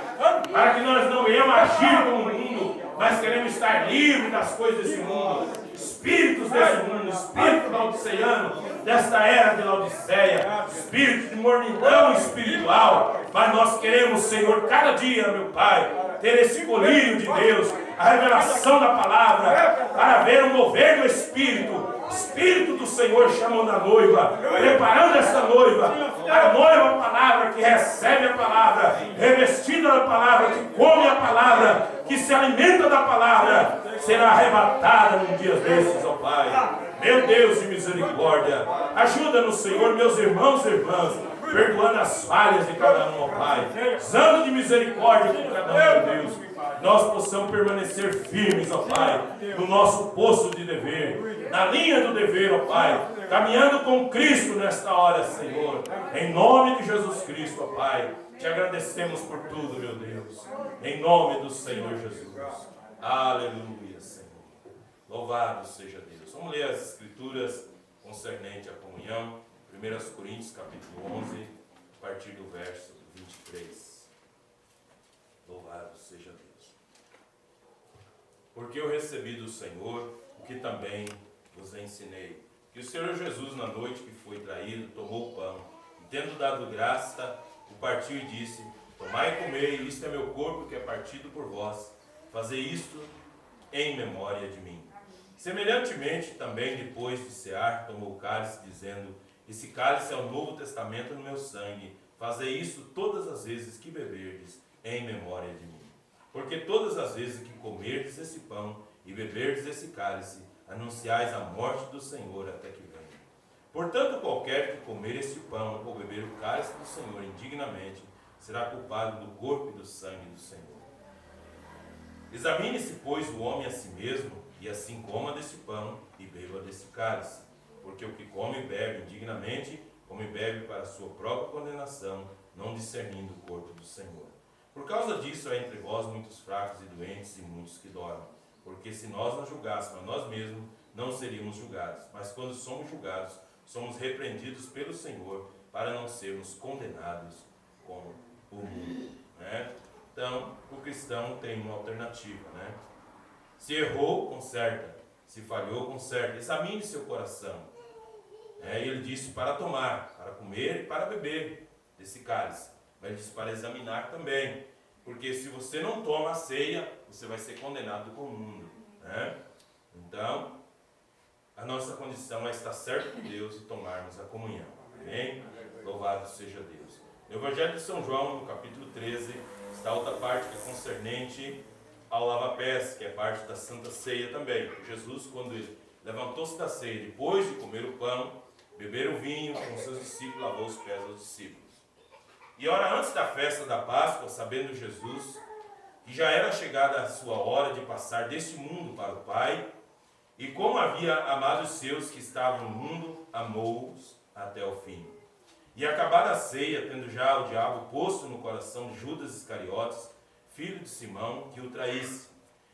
Para que nós não venhamos agir como o mundo, mas queremos estar livres das coisas desse mundo. Espíritos desse mundo, espírito laodiceano, desta era de Laodiceia, espírito de mornidão espiritual. Mas nós queremos, Senhor, cada dia, meu Pai, ter esse colírio de Deus, a revelação da palavra, para ver o mover do Espírito do Senhor chamando a noiva, preparando essa noiva, a noiva, a palavra que recebe a palavra, revestida da palavra, que come a palavra, que se alimenta da palavra, será arrebatada num dia desses, ó Pai. Meu Deus de misericórdia, ajuda-nos, Senhor, meus irmãos e irmãs, perdoando as falhas de cada um, ó Pai, usando de misericórdia com cada um, meu Deus. Nós possamos permanecer firmes, ó Pai, no nosso posto de dever, na linha do dever, ó Pai, caminhando com Cristo nesta hora, Senhor. Em nome de Jesus Cristo, ó Pai, te agradecemos por tudo, meu Deus. Em nome do Senhor Jesus. Aleluia, Senhor. Louvado seja Deus. Vamos ler as Escrituras concernente à comunhão. 1 Coríntios, capítulo 11, a partir do verso 23. Louvado seja Deus. Porque eu recebi do Senhor o que também vos ensinei. Que o Senhor Jesus, na noite que foi traído, tomou o pão, e tendo dado graça, o partiu e disse: tomai e comei, isto é meu corpo que é partido por vós. Fazei isto em memória de mim. Semelhantemente, também depois de cear, tomou o cálice, dizendo: esse cálice é o novo testamento no meu sangue. Fazei isso todas as vezes que beberdes, em memória de mim. Porque todas as vezes que comerdes esse pão e beberdes esse cálice, anunciais a morte do Senhor até que venha. Portanto, qualquer que comer este pão ou beber o cálice do Senhor indignamente, será culpado do corpo e do sangue do Senhor. Examine-se, pois, o homem a si mesmo, e assim coma desse pão e beba desse cálice. Porque o que come e bebe indignamente, come e bebe para a sua própria condenação, não discernindo o corpo do Senhor. Por causa disso há entre vós muitos fracos e doentes e muitos que dormem. Porque se nós nos julgássemos a nós mesmos, não seríamos julgados. Mas quando somos julgados, somos repreendidos pelo Senhor, para não sermos condenados com o mundo. Né? Então, o cristão tem uma alternativa. Né? Se errou, conserta. Se falhou, conserta. Examine seu coração. E ele disse para tomar, para comer e para beber desse cálice. Mas ele disse para examinar também. Porque se você não toma a ceia, você vai ser condenado com o mundo. Né? Então, a nossa condição é estar certo com Deus e tomarmos a comunhão. Amém? Louvado seja Deus. No Evangelho de São João, no capítulo 13, está outra parte que é concernente ao lava-pés, que é parte da Santa Ceia também. Jesus, quando ele levantou-se da ceia, depois de comer o pão, beber o vinho, com seus discípulos, lavou os pés aos discípulos. E ora antes da festa da Páscoa, sabendo Jesus que já era chegada a sua hora de passar deste mundo para o Pai, e como havia amado os seus que estavam no mundo, amou-os até o fim. E acabada a ceia, tendo já o diabo posto no coração de Judas Iscariotes, filho de Simão, que o traísse,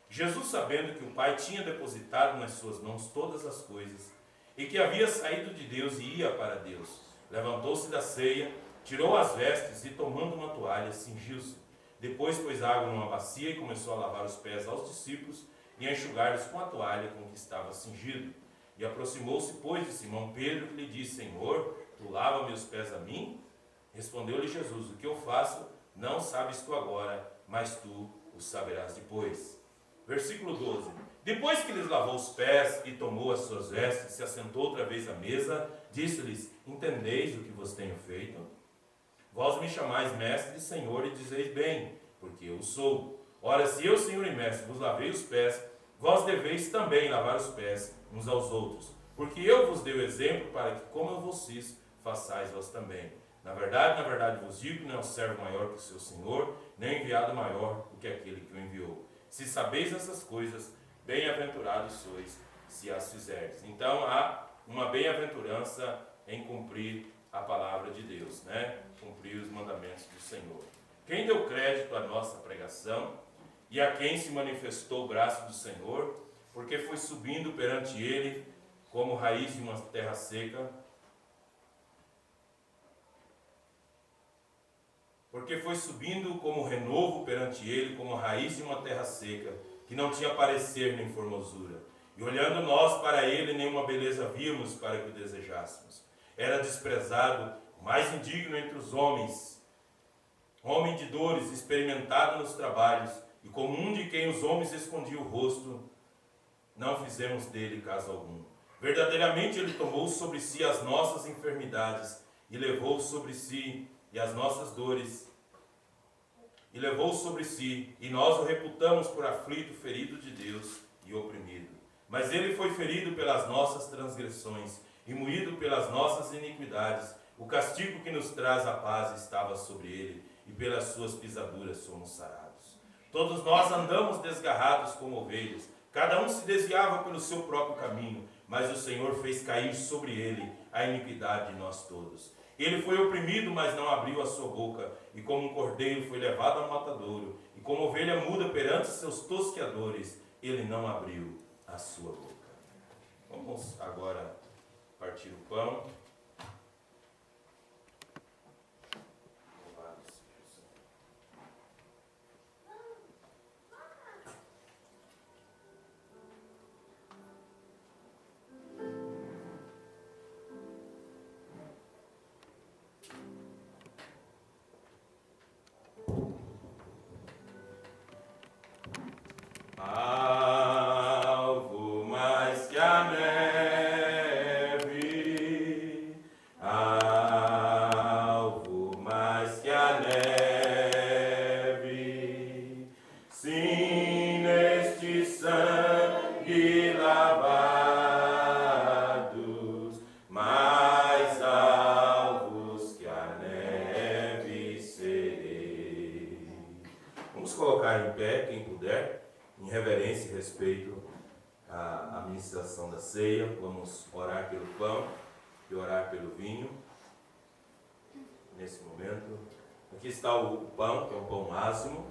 Jesus, sabendo que o Pai tinha depositado nas suas mãos todas as coisas, e que havia saído de Deus e ia para Deus, levantou-se da ceia, tirou as vestes e, tomando uma toalha, cingiu-se. Depois pôs água numa bacia e começou a lavar os pés aos discípulos e a enxugar-lhes com a toalha com que estava cingido. E aproximou-se, pois, de Simão Pedro, que lhe disse: Senhor, tu lava meus pés a mim? Respondeu-lhe Jesus: o que eu faço não sabes tu agora, mas tu o saberás depois. Versículo 12. Depois que lhes lavou os pés e tomou as suas vestes, se assentou outra vez à mesa, disse-lhes: entendeis o que vos tenho feito? Vós me chamais mestre e senhor e dizeis bem, porque eu sou. Ora, se eu, senhor e mestre, vos lavei os pés, vós deveis também lavar os pés uns aos outros. Porque eu vos dei o exemplo para que, como eu vos fiz, façais vós também. Na verdade vos digo que não é um servo maior que o seu senhor, nem enviado maior do que aquele que o enviou. Se sabeis essas coisas, bem-aventurados sois, se as fizerdes. Então há uma bem-aventurança em cumprir a palavra de Deus, né? Cumprir os mandamentos do Senhor. Quem deu crédito à nossa pregação e a quem se manifestou o braço do Senhor, porque foi subindo perante ele como raiz de uma terra seca, porque foi subindo como renovo perante ele, como raiz de uma terra seca, que não tinha parecer nem formosura. E olhando nós para ele, nenhuma beleza vimos para que o desejássemos. Era desprezado, o mais indigno entre os homens, homem de dores, experimentado nos trabalhos, e como um de quem os homens escondiam o rosto, não fizemos dele caso algum. Verdadeiramente ele tomou sobre si as nossas enfermidades, e levou sobre si e as nossas dores, e levou sobre si, e nós o reputamos por aflito, ferido de Deus e oprimido. Mas ele foi ferido pelas nossas transgressões, e moído pelas nossas iniquidades. O castigo que nos traz a paz estava sobre ele, e pelas suas pisaduras somos sarados. Todos nós andamos desgarrados como ovelhas, cada um se desviava pelo seu próprio caminho, mas o Senhor fez cair sobre ele a iniquidade de nós todos. Ele foi oprimido, mas não abriu a sua boca, e como um cordeiro foi levado ao matadouro, e como ovelha muda perante seus tosqueadores, ele não abriu a sua boca. Vamos agora partir o pão. Alvo mais que a neve, alvo mais que a neve, sim, neste sangue lavados, mais alvos que a neve serei. Vamos colocar em pé, quem puder, em reverência e respeito à ministração da ceia. Vamos orar pelo pão e orar pelo vinho. Nesse momento, aqui está o pão, que é um pão ázimo,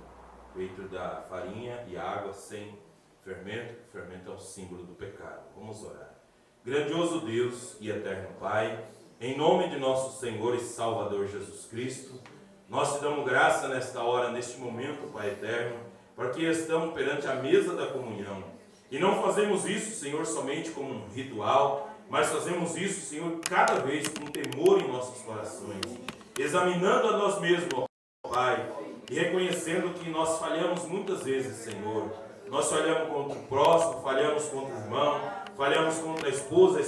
feito da farinha e água sem fermento. O fermento é um símbolo do pecado. Vamos orar. Grandioso Deus e eterno Pai, em nome de nosso Senhor e Salvador Jesus Cristo, nós te damos graça nesta hora, neste momento, Pai eterno, porque estamos perante a mesa da comunhão. E não fazemos isso, Senhor, somente como um ritual, mas fazemos isso, Senhor, cada vez com temor em nossos corações, examinando a nós mesmos, ó Pai, e reconhecendo que nós falhamos muitas vezes, Senhor. Nós falhamos contra o próximo, falhamos contra o irmão, falhamos contra a esposa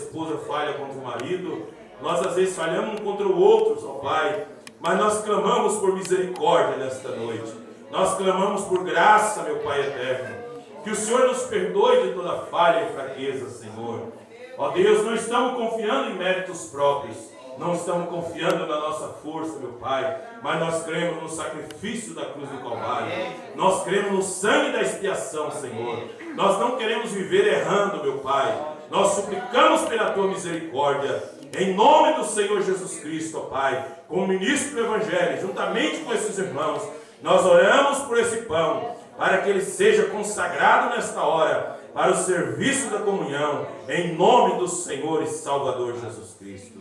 falha contra o marido, nós às vezes falhamos um contra o outro, ó Pai, mas nós clamamos por misericórdia nesta noite. Nós clamamos por graça, meu Pai eterno, que o Senhor nos perdoe de toda falha e fraqueza, Senhor. Ó Deus, não estamos confiando em méritos próprios, não estamos confiando na nossa força, meu Pai, mas nós cremos no sacrifício da cruz do Calvário, nós cremos no sangue da expiação, Senhor. Nós não queremos viver errando, meu Pai, nós suplicamos pela Tua misericórdia, em nome do Senhor Jesus Cristo, ó Pai, como ministro do Evangelho, juntamente com esses irmãos, nós oramos por esse pão, para que ele seja consagrado nesta hora, para o serviço da comunhão, em nome do Senhor e Salvador Jesus Cristo.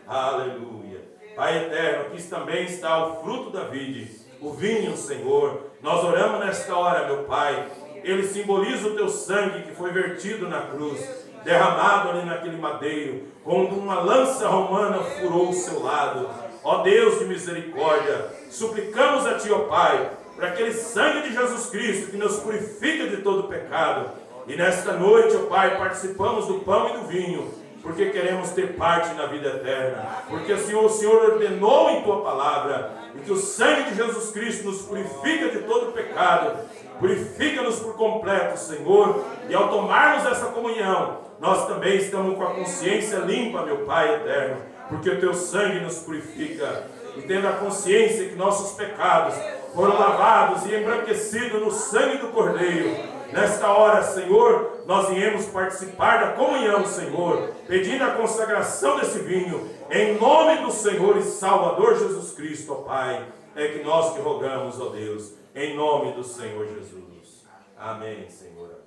Aleluia. Pai eterno, aqui também está o fruto da vide, o vinho, Senhor. Nós oramos nesta hora, meu Pai. Ele simboliza o teu sangue que foi vertido na cruz, derramado ali naquele madeiro, quando uma lança romana furou o seu lado. Ó Deus de misericórdia, suplicamos a Ti, ó Pai, para aquele sangue de Jesus Cristo que nos purifica de todo pecado. E nesta noite, ó Pai, participamos do pão e do vinho, porque queremos ter parte na vida eterna. Porque o Senhor ordenou em Tua palavra, e que o sangue de Jesus Cristo nos purifica de todo pecado. Purifica-nos por completo, Senhor. E ao tomarmos essa comunhão, nós também estamos com a consciência limpa, meu Pai eterno, porque o Teu sangue nos purifica, e tendo a consciência que nossos pecados foram lavados e embranquecidos no sangue do Cordeiro. Nesta hora, Senhor, nós viemos participar da comunhão, Senhor, pedindo a consagração desse vinho, em nome do Senhor e Salvador Jesus Cristo, ó Pai, é que nós te rogamos, ó Deus, em nome do Senhor Jesus. Amém, Senhor.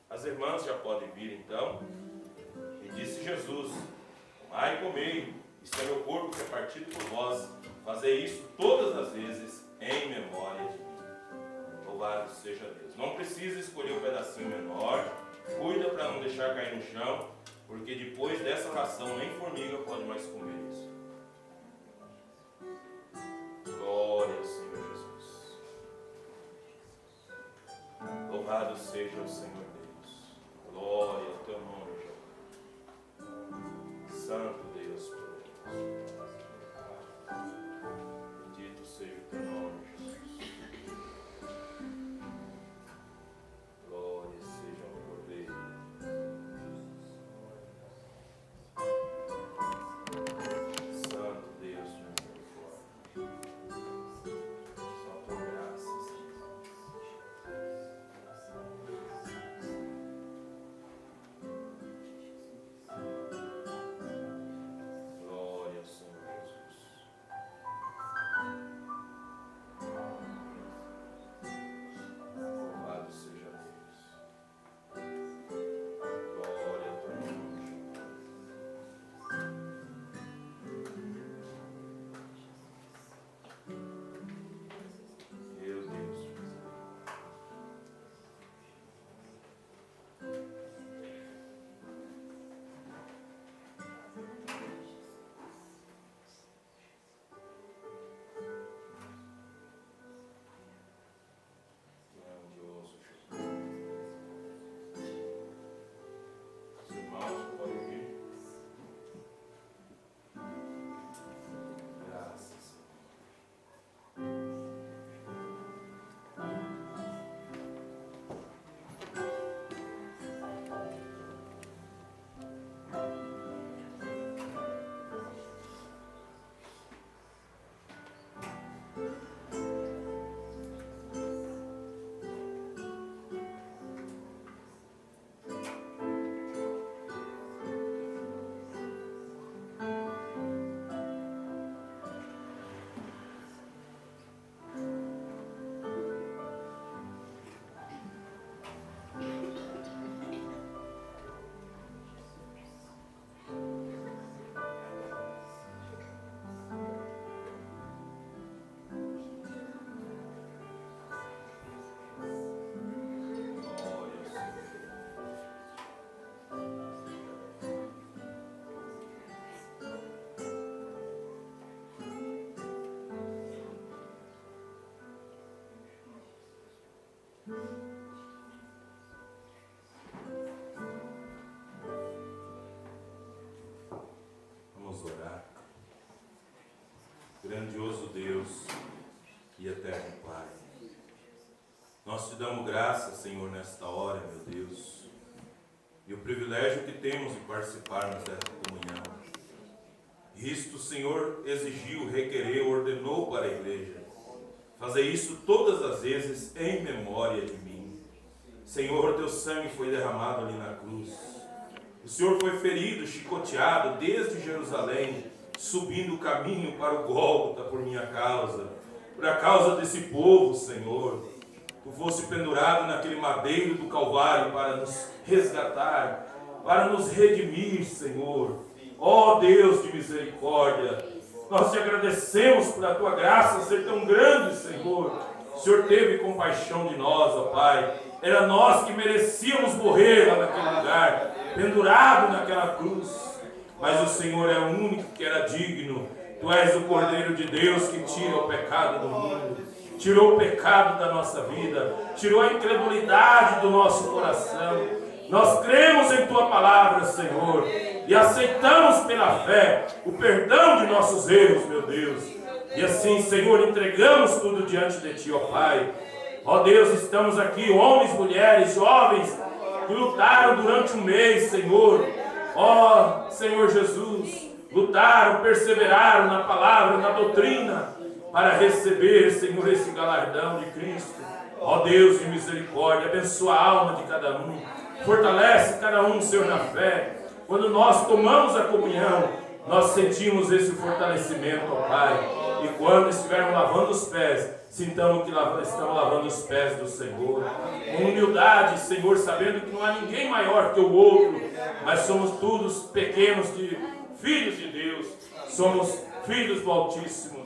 As irmãs já podem vir, então. E disse Jesus: tomai e comei, isto é meu corpo que é partido por vós, fazei isso todas as vezes em memória de mim. Louvado seja Deus. Não precisa escolher um pedacinho menor, cuida para não deixar cair no chão, porque depois dessa ração nem formiga pode mais comer isso. Glória ao Senhor Jesus. Louvado seja o Senhor Deus. Glória ao teu nome, Jeová. Santo Deus poderoso. Bendito seja o teu nome, Jesus. Glória seja ao Cordeiro. Santo Deus de misericórdia. Só por graça, Senhor. Glória ao Senhor Jesus. Louvado seja Deus. Glória ao teu nome, Jeová. Meu Deus de misericórdia. Grandioso Jeová. Os irmãos podem vir. Graças, Senhor. Glória ao Senhor. Vamos orar. Grandioso Deus e eterno Pai, nós te damos graças, Senhor, nesta hora, meu Deus, e o privilégio que temos de participarmos desta comunhão. Isto o Senhor exigiu, requereu, ordenou para a igreja. Fazer isso todas as vezes em memória de mim. Senhor, teu sangue foi derramado ali na cruz. O Senhor foi ferido, chicoteado desde Jerusalém, subindo o caminho para o Gólgota por minha causa, por a causa desse povo, Senhor. Tu fosse pendurado naquele madeiro do Calvário para nos resgatar, para nos redimir, Senhor. Ó Deus de misericórdia, nós te agradecemos por a tua graça ser tão grande, Senhor. O Senhor teve compaixão de nós, ó Pai. Era nós que merecíamos morrer lá naquele lugar, pendurado naquela cruz. Mas o Senhor é o único que era digno. Tu és o Cordeiro de Deus que tira o pecado do mundo, tirou o pecado da nossa vida, tirou a incredulidade do nosso coração. Nós cremos em tua palavra, Senhor, e aceitamos pela fé o perdão de nossos erros, meu Deus. E assim, Senhor, entregamos tudo diante de ti, ó Pai. Ó Deus, estamos aqui, homens, mulheres, jovens, que lutaram durante um mês, Senhor. Ó Senhor Jesus, lutaram, perseveraram na palavra, na doutrina, para receber, Senhor, esse galardão de Cristo. Ó Deus de misericórdia, abençoa a alma de cada um. Fortalece cada um, Senhor, na fé. Quando nós tomamos a comunhão, nós sentimos esse fortalecimento, ó Pai. E quando estivermos lavando os pés, sintamos que estamos lavando os pés do Senhor. Com humildade, Senhor, sabendo que não há ninguém maior que o outro, mas somos todos pequenos filhos de Deus. Somos filhos do Altíssimo.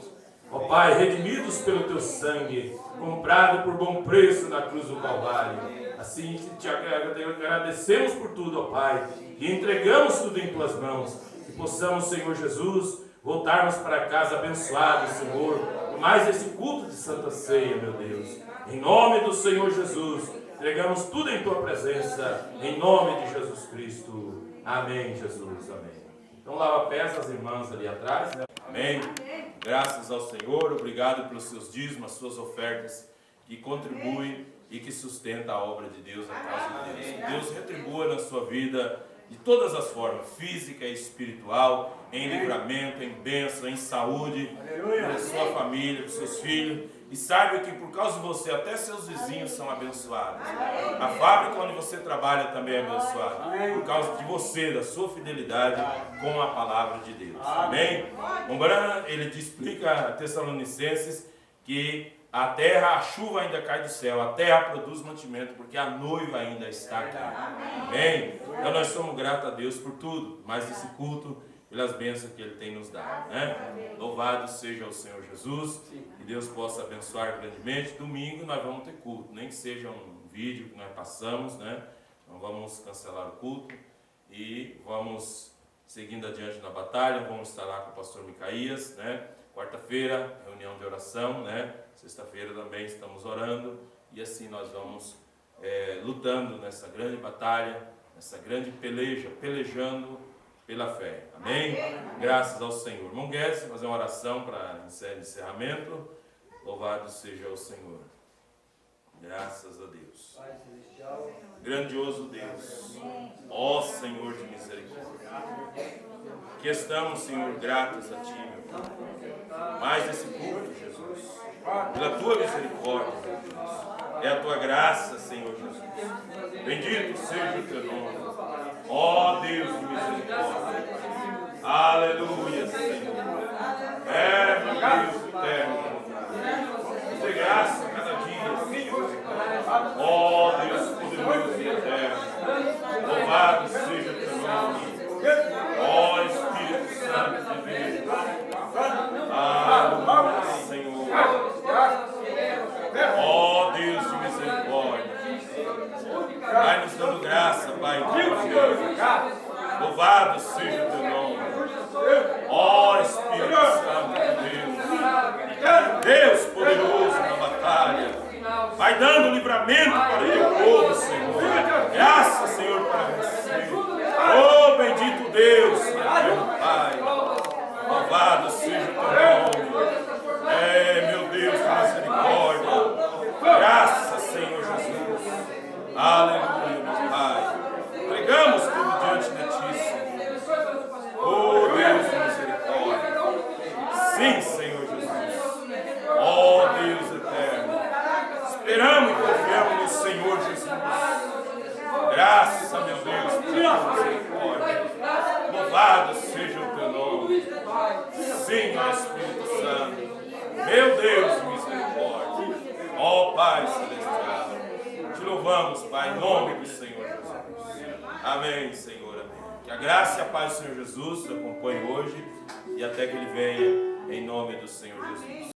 Ó Pai, redimidos pelo Teu sangue, comprado por bom preço na cruz do Calvário. Assim te agradecemos por tudo, ó Pai, e entregamos tudo em Tuas mãos. Que possamos, Senhor Jesus, voltarmos para casa abençoados, Senhor, e mais esse culto de Santa Ceia, meu Deus. Em nome do Senhor Jesus, entregamos tudo em Tua presença, em nome de Jesus Cristo. Amém, Jesus, amém. Então lava pés as irmãs ali atrás, né? Amém. Graças ao Senhor, obrigado pelos seus dízimos, as suas ofertas, que contribuem e que sustenta a obra de Deus, a casa de Deus. Que Deus retribua na sua vida de todas as formas, física e espiritual, em livramento, em bênção, em saúde, na sua família, com seus filhos. E saiba que por causa de você, até seus vizinhos são abençoados. A fábrica onde você trabalha também é abençoada. Por causa de você, da sua fidelidade com a palavra de Deus. Amém? Ele explica a Tessalonicenses que a terra, a chuva ainda cai do céu, a terra produz mantimento, porque a noiva ainda está aqui. Amém? Então nós somos gratos a Deus por tudo, mais esse culto, pelas bênçãos que Ele tem nos dado, né? Louvado seja o Senhor Jesus, que Deus possa abençoar grandemente. Domingo nós vamos ter culto, nem que seja um vídeo que nós passamos, né? Então vamos cancelar o culto e vamos seguindo adiante na batalha. Vamos estar lá com o pastor Micaías, né? Quarta-feira, reunião de oração, né? Sexta-feira também estamos orando, e assim nós vamos lutando nessa grande batalha, nessa grande peleja, pelejando pela fé. Amém? Graças ao Senhor. Irmão Guedes, fazer uma oração para encerramento. Louvado seja o Senhor. Graças a Deus. Grandioso Deus, ó Senhor de misericórdia, que estamos, Senhor, gratos a Ti, meu Pai. Mais esse culto, Jesus, pela Tua misericórdia, meu Deus. É a Tua graça, Senhor Jesus. Bendito seja o Teu nome. Ó Deus de misericórdia. Aleluia, Senhor. Meu Deus eterno. Dê graça a cada dia. Ó Deus poderoso e eterno. Louvado seja o Teu nome. Ó Espírito Santo de Deus. Aleluia, Senhor. Ó Deus de misericórdia. Vai nos dando graça, Pai, em Deus. Louvado seja o Teu nome. Ó Espírito Santo de Deus. Deus poderoso na batalha. Vai dando livramento para o Teu povo, Senhor. Graças, Senhor, para vencer. Oh, bendito Deus, meu Pai. Louvado seja o Teu nome. Meu Deus, misericórdia. Graças, Senhor Jesus. Aleluia, meu Pai. Pregamos tudo diante de Ti, Senhor. Oh, Deus de misericórdia. Sim, Senhor Jesus. Oh, Deus eterno. Esperamos e confiamos no Senhor Jesus. Graças, meu Deus, por Tua misericórdia. Louvado seja o Teu nome. Sim, ó Espírito Santo. Meu Deus de misericórdia. Ó Pai Celestial. Te louvamos, Pai, em nome do Senhor Jesus. Amém, Senhor, amém. Que a graça e a paz do Senhor Jesus te acompanhe hoje e até que Ele venha, em nome do Senhor Jesus.